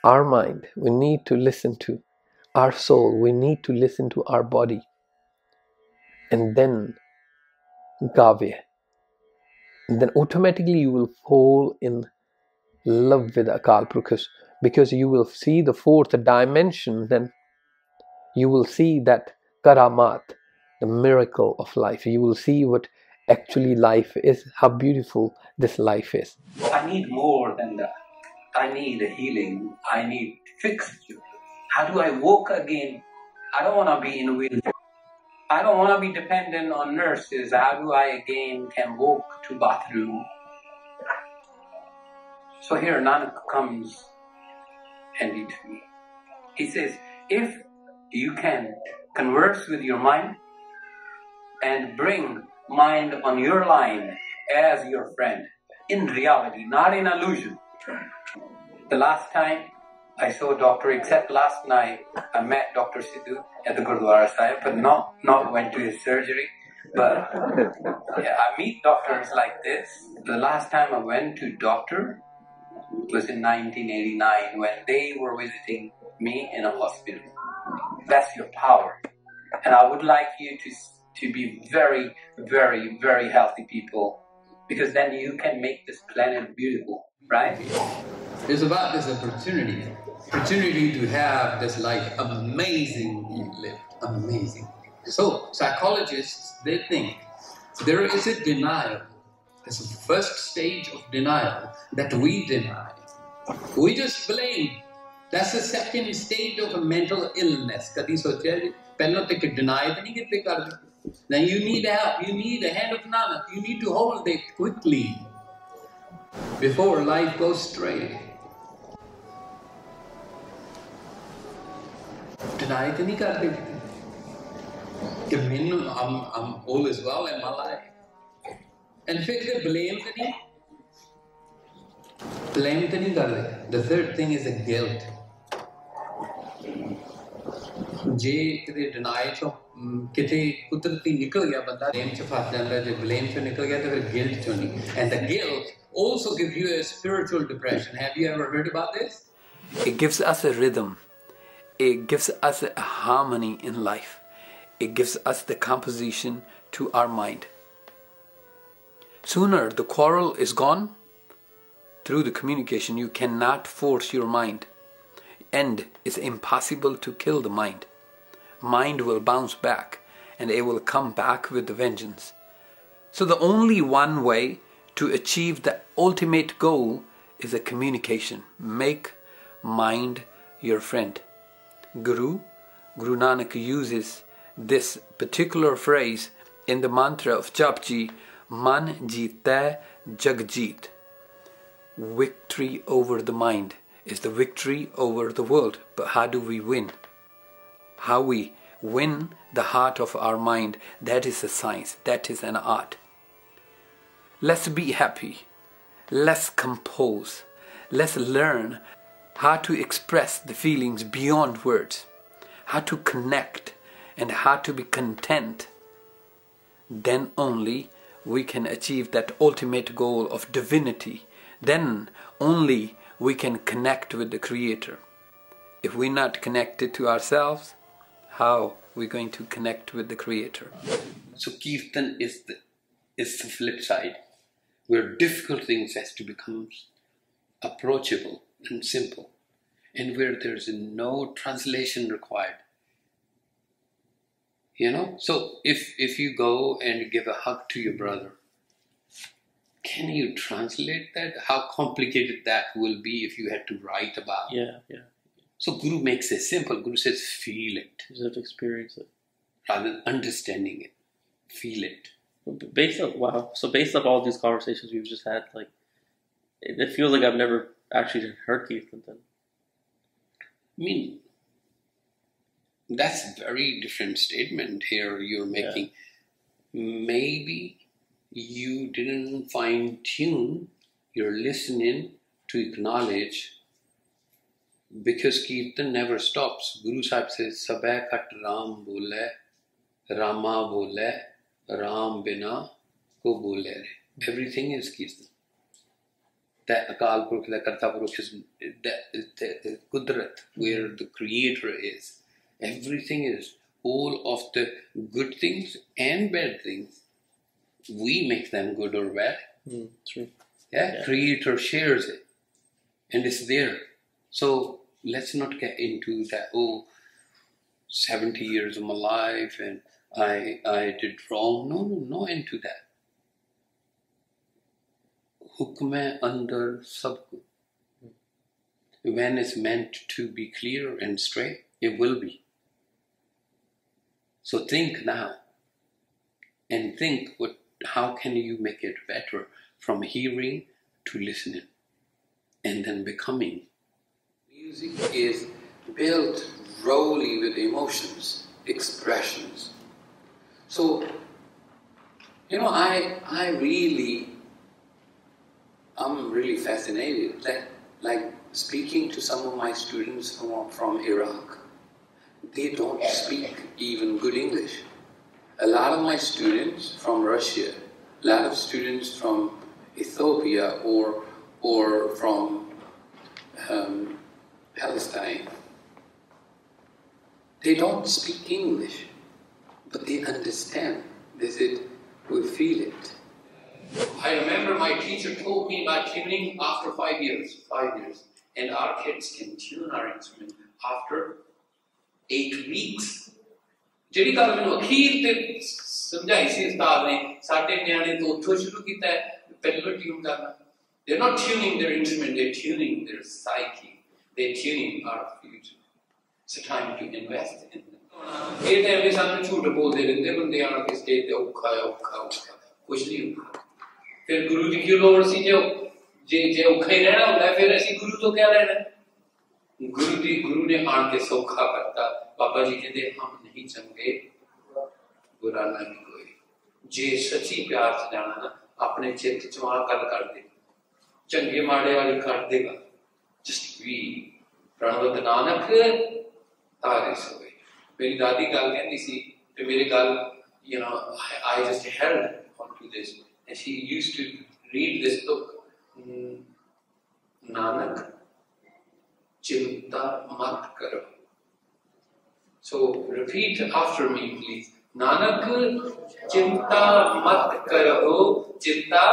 our mind, we need to listen to our soul, we need to listen to our body. And then Gavya. And then automatically you will fall in love with Akal Purkh, because you will see the fourth dimension. Then you will see that Karamat, the miracle of life. You will see what actually life is, how beautiful this life is. I need more than that. I need a healing. I need fixture. How do I walk again? I don't want to be in a wheelchair. I don't want to be dependent on nurses. How do I again can walk to bathroom? So here Nanak comes handy to me. He says, if you can converse with your mind and bring mind on your line as your friend, in reality, not in illusion. The last time I saw a doctor, except last night, I met Dr. Sidhu at the Gurdwara Sahib, but not went to his surgery. But yeah, I meet doctors like this. The last time I went to doctor was in 1989 when they were visiting me in a hospital. That's your power. And I would like you to be very, very, very healthy people, because then you can make this planet beautiful, right? It's about this opportunity to have this life amazingly lived, amazing. So psychologists, they think there is a denial. It's the first stage of denial that we deny. We just blame. That's the second stage of a mental illness. Kadi sochya ji, pehla tak deny nahi kitte kar. Now you need help. You need the hand of Nanak. You need to hold it quickly before life goes stray. Deny nahi karte. I'm all is well in my life. And fix blame nahi. Blame nahi karte. The third thing is the guilt. जे किते deny चो किते कुदरती निकल गया बंदा blame च फस जाता है जे ब्लेम से निकल गया तो फिर गिल्ट चो नहीं and the guilt also gives you a spiritual depression. Have you ever heard about this? It gives us a rhythm, it gives us a harmony in life, it gives us the composition to our mind. Sooner the quarrel is gone, through the communication you cannot force your mind, and it's impossible to kill the mind. Mind will bounce back and it will come back with the vengeance. So the only one way to achieve the ultimate goal is a communication. Make mind your friend. Guru Nanak uses this particular phrase in the mantra of Japji, Man jeeta jag jeet. Victory over the mind is the victory over the world. But how do we win? How we win the heart of our mind, that is a science, that is an art. Let's be happy, let's compose, let's learn how to express the feelings beyond words, how to connect and how to be content. Then only we can achieve that ultimate goal of divinity. Then only we can connect with the Creator. If we're not connected to ourselves, how are we going to connect with the Creator? So Kirtan is the flip side, where difficult things has to become approachable and simple, and where there's no translation required. You know, so if you go and give a hug to your brother, can you translate that? How complicated that will be if you had to write about it? Yeah. So Guru makes it simple. Guru says, feel it. You just have to experience it. Rather than understanding it. Feel it. Based on all these conversations we've just had, like, it feels like I've never actually heard Kirtan. I mean, that's a very different statement here you're making. Yeah. Maybe you didn't fine tune your listening to acknowledge Because Kirtan never stops. Guru Sahib says, Sabeh khat Ram bole, Rama bole, Ram bina ko bole re. Everything is Kirtan. That Akal Purukh, the Karta Purukh is the Kudrat, where the Creator is. Everything is. All of the good things and bad things, we make them good or bad. True. Yeah? Creator shares it. And it's there. So let's not get into that, 70 years of my life and I did wrong. No into that. Hukm andar sabko. When it's meant to be clear and straight, it will be. So think now, and think how can you make it better from hearing to listening, and then becoming. Music is built rawly with emotions, expressions. So, I'm really fascinated. Like speaking to some of my students from Iraq. They don't speak even good English. A lot of my students from Russia, a lot of students from Ethiopia or from Palestine, they don't speak English, but they understand. They said, we feel it. I remember my teacher told me about tuning after 5 years, and our kids can tune our instrument after 8 weeks. ਜਿਹੜੀ ਗੱਲ ਮੈਨੂੰ ਅਖੀਰ ਤੇ ਸਮਝਾਈ ਸੀ ਉਸਤਾਦ ਨੇ, ਸਾਡੇ ਨਿਆਣੇ ਤੋਂ ਉੱਥੋਂ ਸ਼ੁਰੂ ਕੀਤਾ ਪਹਿਲਾਂ ਟਿਊਨ ਕਰਨਾ. They're not tuning their instrument, they're tuning their psyche. They're tuning our future. It's a time to invest in them. ਇਹ ਟਾਈਮ ਵੀ ਸਾਨੂੰ ਝੂਠ ਬੋਲਦੇ ਰਹਿੰਦੇ ਬੰਦੇ ਆਣ ਕੇ ਸਟੇਜ ਤੇ ਔਖਾ ਕੁਛ ਨਹੀਂ ਹੁੰਦਾ. ਫਿਰ ਗੁਰੂ ਦੀ ਕੀ ਲੋੜ ਸੀ ਜੇ ਔਖਾ ਹੀ ਰਹਿਣਾ ਹੁੰਦਾ ਫਿਰ ਅਸੀਂ ਗੁਰੂ ਤੋਂ ਕਿਆ ਲੈਣਾ. गुरु ने आन के सौखा करता. बाबा जी कहते हम नहीं चंगे बुरा नहीं कोई. जे सच्ची प्यार से जाना ना अपने चित्त चवा कर दे, चंगे माड़े वाली कर देगा. जस्ट वी प्रणवत नानक तारे सोए. मेरी दादी गल कहती सी ते मेरे गल I just held on to this, and she used to read this book, Nanak Jeeta mat karo. So repeat after me, please. Nanak Jeeta mat karo, Jeeta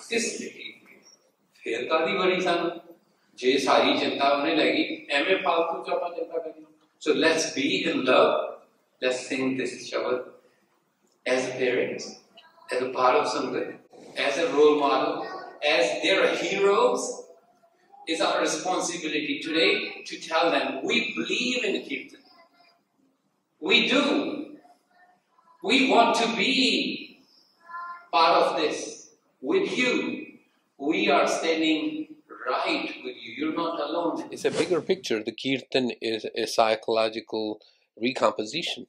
tisthi. फिर कादी बड़ी सन जे सारी चिंता उन्हें लगी एमे फालतू चौपा चिंता करनी. So let's be in love. Let's sing this shabad as parents, as a part of Sangat, as a role model, as their heroes. It's our responsibility today to tell them we believe in Kirtan. We do. We want to be part of this with you. We are standing right with you. You're not alone. It's a bigger picture. The Kirtan is a psychological recomposition.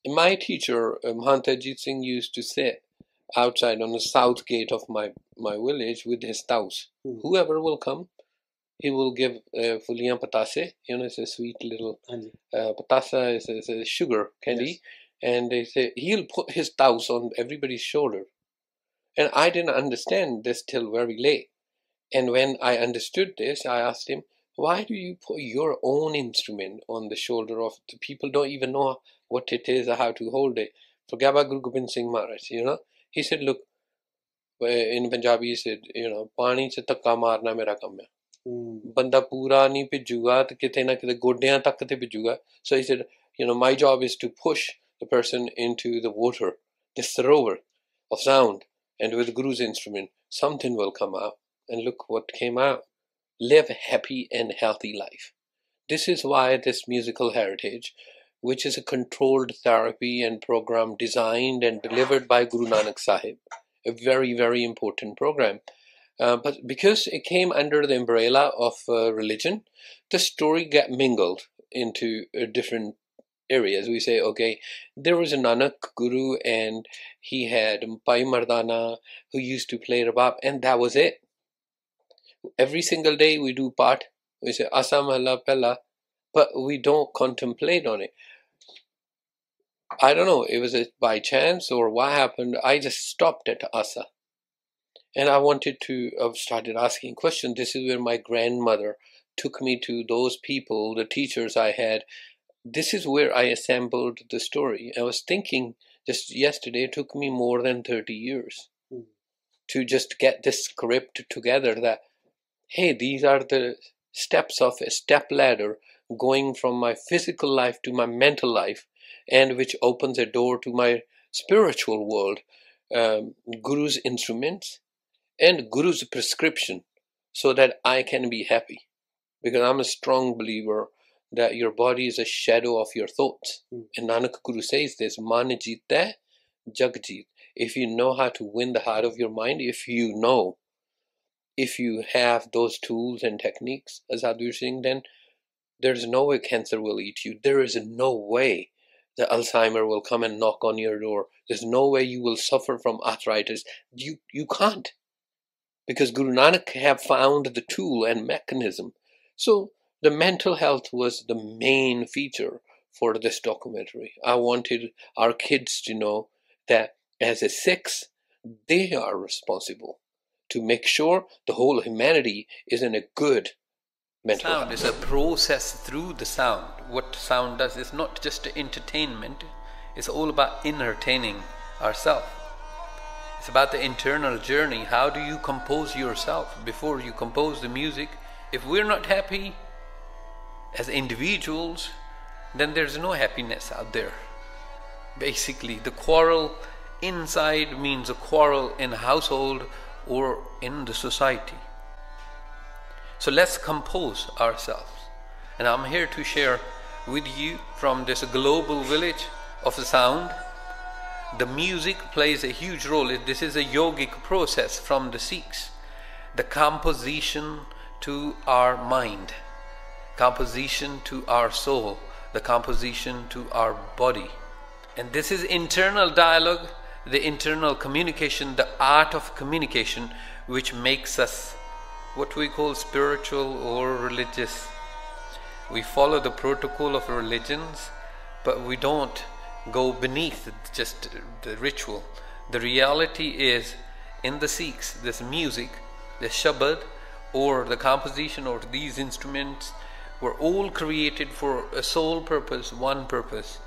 My teacher, Mahanta Jeet Singh, used to say outside on the south gate of my village with his taus. Whoever will come, he will give fuliyan patase. It's a sweet little patasa is a sugar candy, yes. And they say he'll put his taus on everybody's shoulder. And I didn't understand this till very late. And when I understood this, I asked him, why do you put your own instrument on the shoulder of the people don't even know what it is or how to hold it? Forget about Guru Gobind Singh Maharaj, He said, look, in Punjabi he said, पानी च धक्का मारना मेरा काम है. बंदा पूरा नहीं भिजूगा तो किते ना किते गोड्डियां तक ते भिजूगा. So he said, my job is to push the person into the water, this thrower of sound, and with Guru's instrument, something will come out. And look what came out. Live a happy and healthy life. This is why this musical heritage, which is a controlled therapy and program designed and delivered by Guru Nanak Sahib, a very, very important program. But because it came under the umbrella of religion, the story got mingled into different areas. We say, okay, there was a Nanak Guru and he had Bhai Mardana who used to play rabab, and that was it. Every single day we do part We say Asa Mahalla Pehla, but we don't contemplate on it. I don't know, it was by chance or what happened. I just stopped at Asa. And I started asking questions. This is where my grandmother took me to those people, the teachers I had. This is where I assembled the story. I was thinking just yesterday, it took me more than 30 years to just get this script together that, hey, these are the steps of a step ladder going from my physical life to my mental life, and which opens a door to my spiritual world. Guru's instruments and Guru's prescription so that I can be happy. Because I'm a strong believer that your body is a shadow of your thoughts. And Nanak Guru says this, Man jeeta, jag jeet. If you know how to win the heart of your mind, if you have those tools and techniques, as Sadhguru Singh, then there's no way cancer will eat you. There is no way the Alzheimer will come and knock on your door. There's no way you will suffer from arthritis. You can't. Because Guru Nanak have found the tool and mechanism. So the mental health was the main feature for this documentary. I wanted our kids to know that as a Sikhs, they are responsible to make sure the whole humanity is in a good mental health. Sound is a process through the sound. What sound does is not just entertainment, it's all about entertaining ourselves. It's about the internal journey. How do you compose yourself before you compose the music? If we're not happy as individuals, then there's no happiness out there. Basically, the quarrel inside means a quarrel in a household or in the society. So let's compose ourselves. And I'm here to share with you from this global village of the sound. The music plays a huge role. This is a yogic process from the Sikhs. The composition to our mind, composition to our soul, the composition to our body. And this is internal dialogue, the internal communication, the art of communication, which makes us what we call spiritual or religious. We follow the protocol of religions, but we don't go beneath just the ritual. The reality is, in the Sikhs, this music, the shabad, or the composition, or these instruments were all created for a sole purpose, one purpose,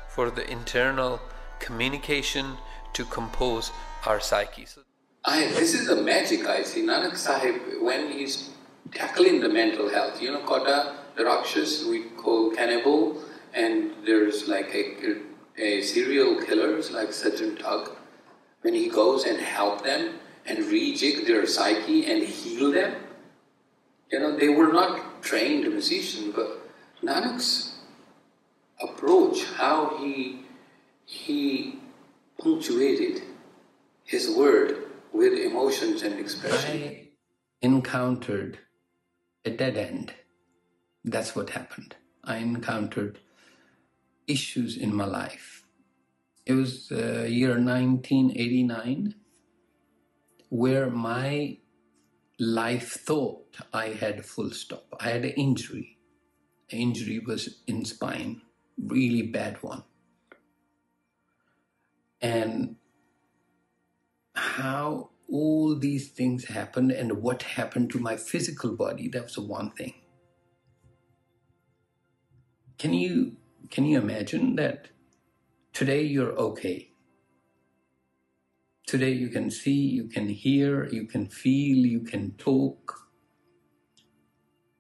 for the internal communication to compose our psyche. This is the magic I see. Nanak Sahib, when he's tackling the mental health, Kota, the Rakshas, we call cannibal, and there's like a serial killers like Sajjan Thug, when he goes and help them and rejig their psyche and heal them. They were not trained musicians, but Nanak's approach, how he punctuated his word with emotions and expression. I encountered a dead end. That's what happened. I encountered issues in my life. It was year 1989 where my life thought I had a full stop. I had an injury. The injury was in spine, really bad one. And how all these things happened and what happened to my physical body, that was the one thing. Can you imagine that today you're okay? Today you can see, you can hear, you can feel, you can talk,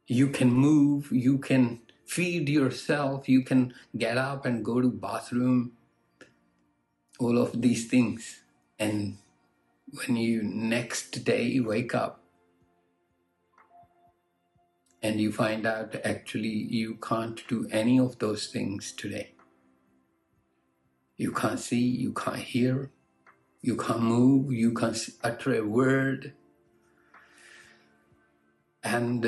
you can move, you can feed yourself, you can get up and go to bathroom, all of these things. And when you next day wake up and you find out actually you can't do any of those things today. You can't see, you can't hear, you can't move, you can't utter a word. And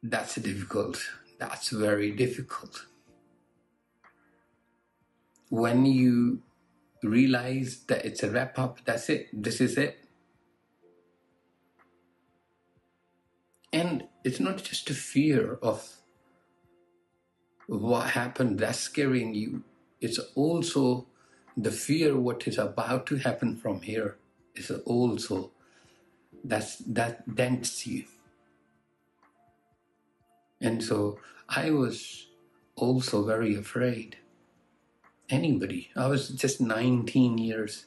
that's difficult. That's very difficult. When you realize that it's a wrap up, that's it, this is it. And it's not just a fear of what happened that's scaring you. It's also the fear what is about to happen from here is also that dents you. And so I was also very afraid. Anybody, I was just 19 years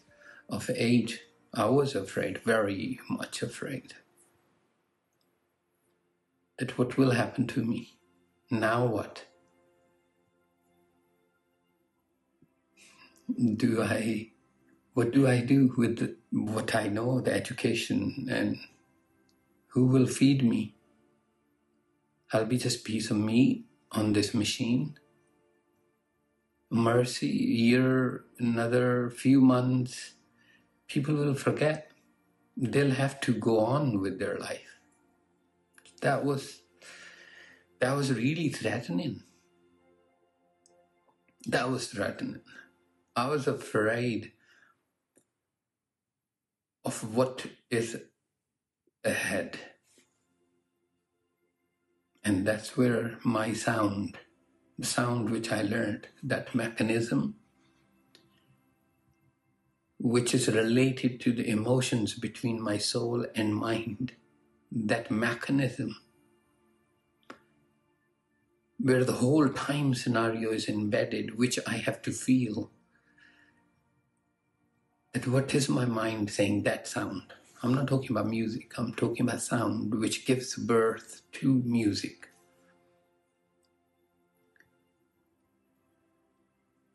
of age. I was afraid, very much afraid, that what will happen to me? Now what? What do I do with what I know, the education, and who will feed me? I'll be just a piece of meat on this machine. Mercy, year, another few months, people will forget. They'll have to go on with their life. That was really threatening. That was threatening. I was afraid of what is ahead. And that's where my sound, the sound which I learned, that mechanism, which is related to the emotions between my soul and mind, that mechanism, where the whole time scenario is embedded, which I have to feel. That what is my mind saying, that sound? I'm not talking about music, I'm talking about sound, which gives birth to music.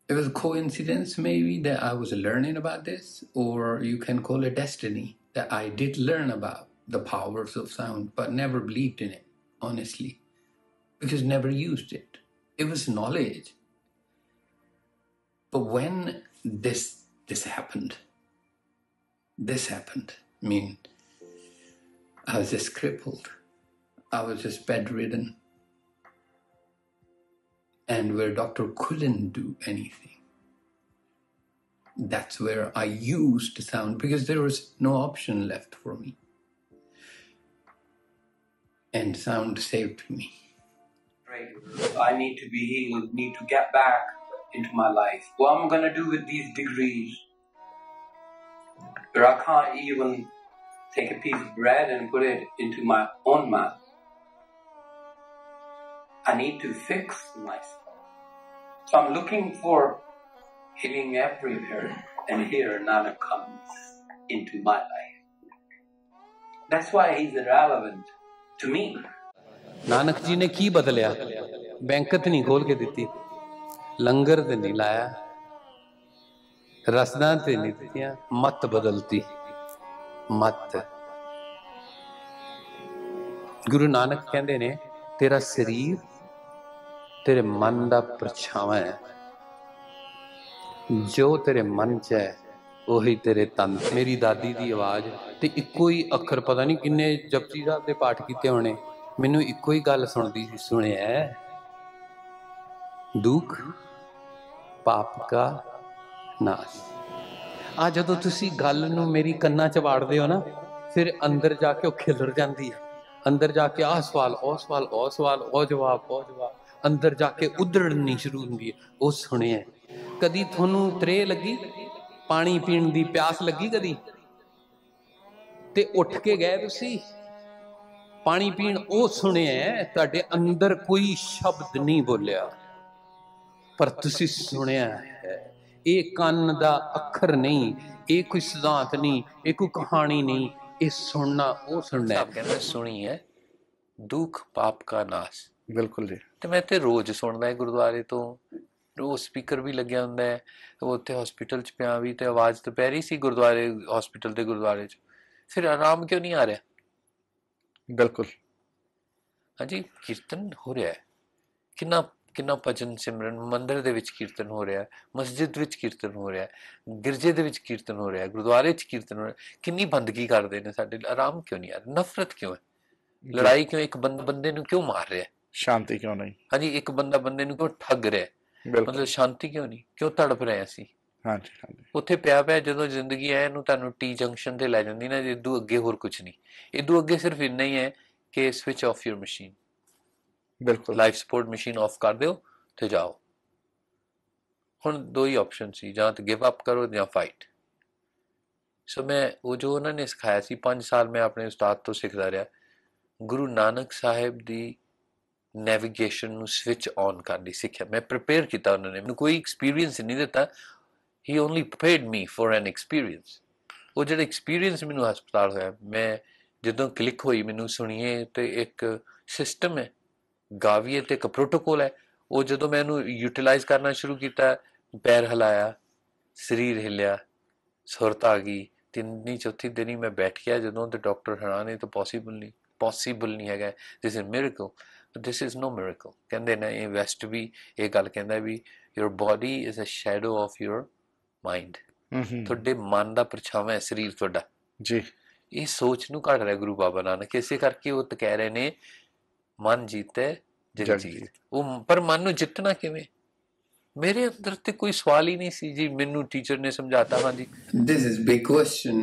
It was a coincidence maybe that I was learning about this, or you can call it destiny, that I did learn about the powers of sound, but never believed in it, honestly, because never used it. It was knowledge. But when this happened, I mean, I was just crippled. I was just bedridden. And where doctor couldn't do anything. That's where I used sound, because there was no option left for me. And sound saved me. Right. I need to be healed, need to get back into my life. What am I going to do with these degrees? Where I can't even take a piece of bread and put it into my own mouth. I need to fix myself. So I'm looking for healing everywhere, and here Nanak comes into my life. That's why he's irrelevant to me. Nanak ji ने की बदलिया, बैंकत नहीं खोल के दी, लंगर ते नहीं लाया, रसदां ते नहीं दित्तियां, मत बदलती, मत। गुरु नानक कहंदे ने तेरा शरीर तेरे मन दा परछावा है, जो तेरे मन च है ਉਹੀ तेरे तन। मेरी दादी दी आवाज़ ते इक्को ही अखर, पता नहीं किन्ने जपजी साहब दे पाठ कीते होने, मैनू इक्को ही गल सुनदी सी, सुनिया दुख पाप का नाश। आ जदों तुसी गल नू मेरी कन्ना च वाड़दे हो ना, फिर अंदर जाके वो खिलर जाती है, अंदर जाके आ सवाल ओ सवाल ओ सवाल ओ जवाब अंदर जाके उधड़नी शुरू होंदी है। वो सुने कदी थोनू त्रे लगी, पानी पीण दी प्यास लगी कदी, ते उठ के गए तुसी पानी पीण, ओ सुने तुहाडे अंदर कोई शब्द नहीं बोलिया, पर तुसी सुनिया है। ये कान दा अखर नहीं, ये कोई सिद्धांत नहीं, ये कोई कहानी नहीं, ये सुनना वो सुनना है। कहते सुनी है दुख पाप का नाश। बिल्कुल जी। तो मैं तो रोज सुनदा है गुरुद्वारे तो, रोज स्पीकर भी लग्या हुंदा है, वो उत्थे हॉस्पिटल च पिया भी तो आवाज़ तो पै रही सी गुरुद्वारे, हॉस्पिटल दे गुरुद्वारे च, फिर आराम क्यों नहीं आ रहा? बिल्कुल हाँ जी, कीर्तन हो रहा है, किन्ना किन्ना भजन सिमरन, मंदिर दे विच कीर्तन हो रहा है, मस्जिद विच कीर्तन हो रहा है, गिरजे दे विच कीर्तन हो रहा है, गुरुद्वारे च कीर्तन हो रहा है। किन्नी बंदगी करदे ने साडे, आराम क्यों नहीं आ रहा? नफरत क्यों है? लड़ाई क्यों? एक बंदे नूं क्यों मार रहा है? शांति क्यों नहीं? हाँ जी, एक बंदे नूं क्यों ठग रहा है? मतलब शांति क्यों नहीं? क्यों तड़प रहे असीं? हाँ जी, हाँ जी। उत्थे पिया जदों जिंदगी है इहनूं तुहानूं टी जंक्शन ते लै जांदी ना, इदों अगे होर कुछ नहीं, इदों अगे सिर्फ इन्ना ही है ਕਿ ਸਵਿਚ ਆਫ ਯੂਰ ਮਸ਼ੀਨ, ਬਿਲਕੁਲ ਲਾਈਫ ਸਪੋਰਟ ਮਸ਼ੀਨ ਆਫ ਕਰ ਦਿਓ ਤੇ ਜਾਓ। ਹੁਣ ਦੋ ਹੀ ਆਪਸ਼ਨ ਸੀ, ਜਾਂ ਤਾਂ ਗਿਵ ਅਪ ਕਰੋ ਜਾਂ ਫਾਈਟ। ਸੋ ਮੈਂ ਉਹ ਜੋ ਉਹਨਾਂ ਨੇ ਸਿਖਾਇਆ ਸੀ 5 ਸਾਲ ਮੈਂ ਆਪਣੇ ਉਸਤਾਦ ਤੋਂ ਸਿੱਖਦਾ ਰਿਹਾ। ਗੁਰੂ ਨਾਨਕ ਸਾਹਿਬ ਦੀ ਨੈਵੀਗੇਸ਼ਨ ਨੂੰ ਸਵਿਚ ਔਨ ਕਰਨ ਦੀ ਸਿੱਖਿਆ ਮੈਂ ਪ੍ਰਪੇਅਰ ਕੀਤਾ। ਉਹਨਾਂ ਨੇ ਮੈਨੂੰ ਕੋਈ ਐਕਸਪੀਰੀਅੰਸ ਨਹੀਂ ਦਿੱਤਾ, he only prepared me for an experience. ਉਹ ਜਿਹੜਾ ਐਕਸਪੀਰੀਅੰਸ ਮੈਨੂੰ ਹਸਪਤਾਲ ਹੋਇਆ, ਮੈਂ ਜਦੋਂ ਕਲਿੱਕ ਹੋਈ ਮੈਨੂੰ ਸੁਣੀਏ ਤੇ ਇੱਕ ਸਿਸਟਮ ਹੈ, ਗਾਵੀਏ ਤੇ ਇੱਕ ਪ੍ਰੋਟੋਕੋਲ ਹੈ। ਉਹ ਜਦੋਂ ਮੈਂ ਇਹਨੂੰ ਯੂਟੀਲਾਈਜ਼ ਕਰਨਾ ਸ਼ੁਰੂ ਕੀਤਾ, ਪੈਰ ਹਿਲਾਇਆ, ਸਰੀਰ ਹਿੱਲਿਆ, ਸੁਰਤ ਆ ਗਈ। ਤਿੰਨੀ ਚੌਥੀ ਦਿਨ ਹੀ ਮੈਂ ਬੈਠ ਗਿਆ ਜਦੋਂ ਤੇ ਡਾਕਟਰ ਹੈਰਾਨ ਇਹ ਤਾਂ ਪੋਸੀਬਲ ਨਹੀਂ ਹੈਗਾ, this is miracle. This is no miracle. ਕਹਿੰਦੇ ਨੇ ਇਹ ਵੈਸਟ ਵੀ ਇਹ ਗੱਲ ਕਹਿੰਦਾ ਵੀ your body is a shadow of your mind. ਤੁਹਾਡੇ ਮਨ ਦਾ ਪਰਛਾਵਾਂ ਹੈ ਸਰੀਰ ਤੁਹਾਡਾ ਜੀ। ਇਹ ਸੋਚ ਨੂੰ ਘੜ ਰਿਹਾ ਗੁਰੂ ਬਾਬਾ ਨਾਨਕ। ਇਸੇ ਕਰਕੇ ਉਹ ਤਾਂ ਕਹਿ ਰਹੇ ਨੇ ਮਨ ਜੀਤੈ ਜਗ ਜੀਤ। ਉਹ ਪਰ ਮਨ ਨੂੰ ਜਿੱਤਣਾ ਕਿਵੇਂ? ਮੇਰੇ ਅੰਦਰ ਤੇ ਕੋਈ ਸਵਾਲ ਹੀ ਨਹੀਂ ਸੀ ਜੀ, ਮੈਨੂੰ ਟੀਚਰ ਨੇ ਸਮਝਾਤਾ। ਹਾਂਜੀ, this is big question,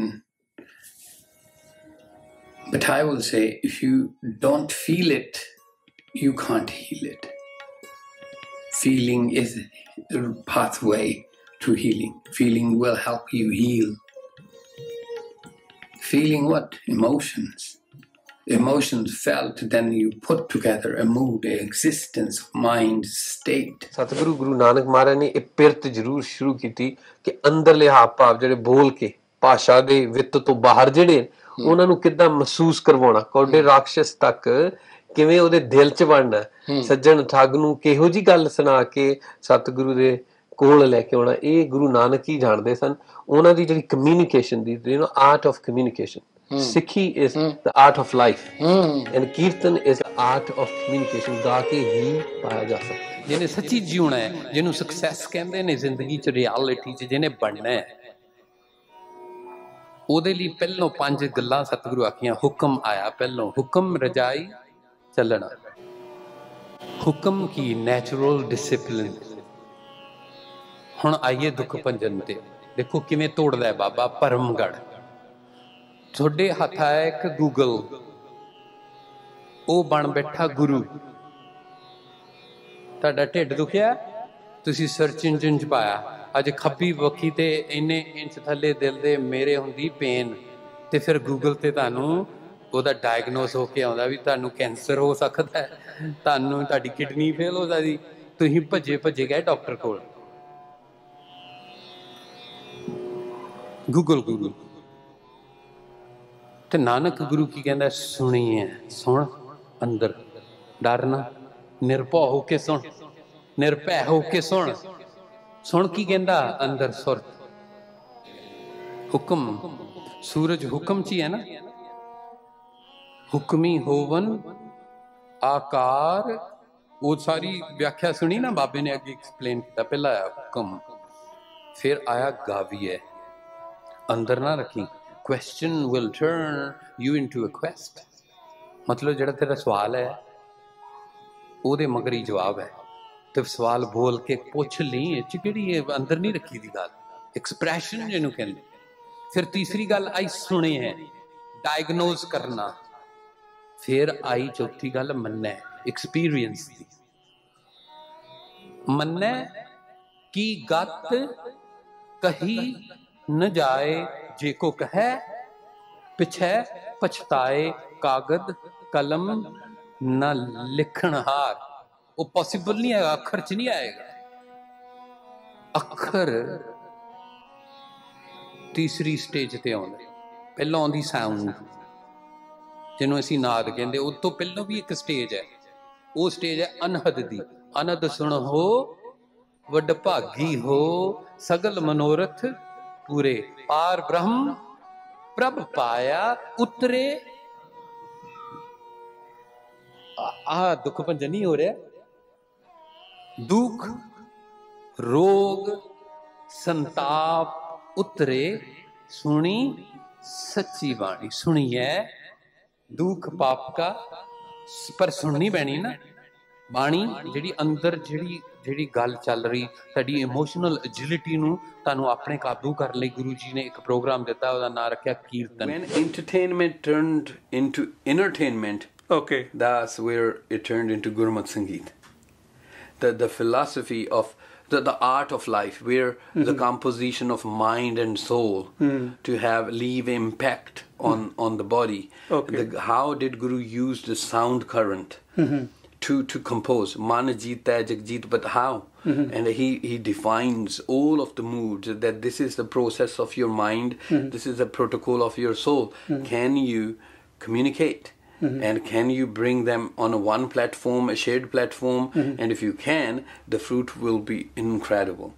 but I will say if you don't feel it, you can't heal it. Feeling is a pathway to healing. Feeling will help you heal. Feeling what? Emotions. Emotions felt, then you put together a mood, a existence, mind, state. ਸਤਿਗੁਰੂ ਗੁਰੂ ਨਾਨਕ ਮਹਾਰਾਜ ਨੇ ਇਹ ਪਿਰਤ ਜ਼ਰੂਰ ਸ਼ੁਰੂ ਕੀਤੀ ਕਿ ਅੰਦਰਲੇ ਹਾਵ ਭਾਵ ਜਿਹੜੇ ਬੋਲ ਕੇ ਭਾਸ਼ਾ ਦੇ ਵਿੱਤ ਤੋਂ ਬਾਹਰ ਜਿਹੜੇ ਉਹਨਾਂ ਨੂੰ ਕਿੱਦਾਂ ਮਹਿਸੂਸ ਕਰਵਾਉਣਾ, ਕੌਡੇ ਰਾਖਸ਼ ਤੱਕ ਕਿਵੇਂ ਉਹਦੇ ਦਿਲ 'ਚ ਵੜਨਾ, ਸੱਜਣ ਠੱਗ ਨੂੰ ਕਿਹੋ ਜਿਹੀ ਗੱਲ ਸੁਣਾ ਕੇ ਸਤਿਗੁਰੂ ਦੇ ਕੋਲ ਲੈ ਕੇ ਆਉਣਾ। ਇਹ ਗੁਰੂ ਨਾਨਕ ਹੀ ਜਾਣਦੇ ਸਨ। ਉਹਨਾਂ ਦੀ ਜਿਹੜੀ communication the art of communication, ਸਿੱਖੀ is the art of life and kirtan is the art of communication। ਗਾ ਕੇ ਹੀ ਪਾਇਆ ਜਾ ਸਕਦਾ। ਜਿਹਨੇ ਸੱਚੀ ਜਿਉਣਾ ਹੈ, ਜਿਹਨੂੰ ਸਕਸੈਸ ਕਹਿੰਦੇ ਨੇ ਜ਼ਿੰਦਗੀ 'ਚ, ਰਿਐਲਿਟੀ 'ਚ ਜਿਹਨੇ ਬਣਨਾ ਹੈ, ਉਹਦੇ ਲਈ ਪਹਿਲੋਂ 5 ਗੱਲਾਂ ਸਤਿਗੁਰੂ ਆਖੀਆਂ। ਹੁਕਮ ਆਇਆ ਪਹਿਲੋਂ, ਹੁਕਮ ਰਜਾਈ ਚੱਲਣਾ। ਹੁਕਮ ਕੀ? Natural discipline. ਹੁਣ ਆਈਏ ਦੁੱਖ ਭੰਜਨ ਤੇ। ਦੇਖੋ ਕਿਵੇਂ ਤੋੜਦਾ ਹੈ ਬਾਬਾ ਭਰਮਗੜ੍ਹ। ਤੁਹਾਡੇ ਹੱਥ ਆਇਆ ਇੱਕ ਗੂਗਲ, ਉਹ ਬਣ ਬੈਠਾ ਗੁਰੂ। ਤੁਹਾਡਾ ਢਿੱਡ ਦੁਖਿਆ, ਤੁਸੀਂ ਸਰਚ ਇੰਜਨ 'ਚ ਪਾਇਆ ਅੱਜ ਖੱਬੀ ਬੱਖੀ ਤੇ ਇੰਨੇ ਇੰਚ ਥੱਲੇ ਦਿਲ ਦੇ ਮੇਰੇ ਹੁੰਦੀ ਪੇਨ, ਤੇ ਫਿਰ ਗੂਗਲ ਤੇ ਤੁਹਾਨੂੰ ਉਹਦਾ ਡਾਇਗਨੋਸ ਹੋ ਕੇ ਆਉਂਦਾ ਵੀ ਤੁਹਾਨੂੰ ਕੈਂਸਰ ਹੋ ਸਕਦਾ, ਤੁਹਾਨੂੰ ਤੁਹਾਡੀ ਕਿਡਨੀ ਫੇਲ ਹੋ ਸਕਦੀ। ਤੁਸੀਂ ਭੱਜੇ ਗਏ ਡਾਕਟਰ ਕੋਲ। ਗੂਗਲ ਤੇ ਨਾਨਕ ਗੁਰੂ ਕੀ ਕਹਿੰਦਾ? ਸੁਣੀਏ, ਸੁਣ, ਅੰਦਰ ਡਰਨਾ, ਨਿਰਭਉ ਹੋ ਕੇ ਸੁਣ, ਨਿਰਭੈ ਹੋ ਕੇ ਸੁਣ। ਸੁਣ ਕੀ ਕਹਿੰਦਾ? ਅੰਦਰ ਸੁਰਤ, ਹੁਕਮ। ਸੂਰਜ ਹੁਕਮ 'ਚ ਹੀ ਹੈ ਨਾ। ਹੁਕਮੀ ਹੋਵਨ ਆਕਾਰ, ਉਹ ਸਾਰੀ ਵਿਆਖਿਆ ਸੁਣੀ ਨਾ ਬਾਬੇ ਨੇ, ਅੱਗੇ ਐਕਸਪਲੇਨ ਕੀਤਾ। ਪਹਿਲਾਂ ਆਇਆ ਹੁਕਮ, ਫਿਰ ਆਇਆ ਗਾਵੀਏ। ਅੰਦਰ ਨਾ ਰੱਖੀ। question will turn you into a quest। ਮਤਲਬ ਜਿਹੜਾ ਤੇਰਾ ਸਵਾਲ ਹੈ ਉਹਦੇ ਮਗਰ ਹੀ ਜਵਾਬ ਹੈ। ਤੇ ਸਵਾਲ ਬੋਲ ਕੇ ਪੁੱਛ ਲਈ, ਇਹ 'ਚ ਕਿਹੜੀ ਹੈ? ਅੰਦਰ ਨਹੀਂ ਰੱਖੀ ਦੀ ਗੱਲ, ਐਕਸਪ੍ਰੈਸ਼ਨ ਜਿਹਨੂੰ ਕਹਿੰਦੇ। ਫਿਰ ਤੀਸਰੀ ਗੱਲ ਆਈ ਸੁਣੇ ਹੈ, ਡਾਇਗਨੋਜ਼ ਕਰਨਾ। ਫਿਰ ਆਈ ਚੌਥੀ ਗੱਲ ਮੰਨੈ, ਐਕਸਪੀਰੀਅੰਸ ਦੀ। ਮੰਨੈ ਕੀ ਗਤ ਕਹੀ ਨ ਜਾਏ, ਜੇ ਕੋ ਕਹੈ ਪਿਛੈ ਪਛਤਾਏ, ਕਾਗਦ ਕਲਮ ਨਾ ਲਿਖਣ ਹਾਰ। ਉਹ ਪੋਸੀਬਲ ਨਹੀਂ ਹੈਗਾ, ਅੱਖਰ 'ਚ ਨਹੀਂ ਆਏਗਾ। ਅੱਖਰ ਤੀਸਰੀ ਸਟੇਜ ਤੇ ਆਉਂਦਾ। ਪਹਿਲਾਂ ਆਉਂਦੀ ਸਾਊਂਡ, ਜਿਹਨੂੰ ਅਸੀਂ ਨਾਦ ਕਹਿੰਦੇ। ਉਹ ਤੋਂ ਪਹਿਲਾਂ ਵੀ ਇੱਕ ਸਟੇਜ ਹੈ, ਉਹ ਸਟੇਜ ਹੈ ਅਨਹਦ ਦੀ। ਅਨਹਦ ਸੁਣੋ ਵੱਡ ਭਾਗੀ ਹੋ, ਸਗਲ ਮਨੋਰਥ ਪੂਰੇ, ਪਾਰ ਬ੍ਰਹਮ ਪ੍ਰਭ ਪਾਇਆ ਉਤਰੇ। ਆਹ ਦੁੱਖ ਭੰਜਨ ਨਹੀਂ ਹੋ ਰਿਹਾ। ਦੁੱਖ ਰੋਗ ਸੰਤਾਪ ਉਤਰੇ, ਸੁਣੀ ਸੱਚੀ ਬਾਣੀ। ਸੁਣੀਏ ਦੁੱਖ ਪਾਪ ਕਾ, ਪਰ ਸੁਣਨੀ ਪੈਣੀ ਨਾ ਬਾਣੀ। ਜਿਹੜੀ ਅੰਦਰ ਜਿਹੜੀ ਗੱਲ ਚੱਲ ਰਹੀ, ਤੁਹਾਡੀ ਇਮੋਸ਼ਨਲ ਐਜਿਲਿਟੀ ਨੂੰ ਤੁਹਾਨੂੰ ਆਪਣੇ ਕਾਬੂ ਕਰਨ ਲਈ ਗੁਰੂ ਜੀ ਨੇ ਇੱਕ ਪ੍ਰੋਗਰਾਮ ਦਿੱਤਾ, ਉਹਦਾ ਨਾਂ ਰੱਖਿਆ ਕੀਰਤਨ। When entertainment turned into entertainment, Okay. That's where it turned into Gurmat Sangeet. The philosophy of the art of life, where the composition of mind and soul to leave impact on the body. Okay. How did Guru use the sound current to compose? Mana jeeta jag jeet, but how? And he defines all of the moods, that this is the process of your mind, this is the protocol of your soul. Can you communicate? And can you bring them on one platform, a shared platform? And if you can, the fruit will be incredible.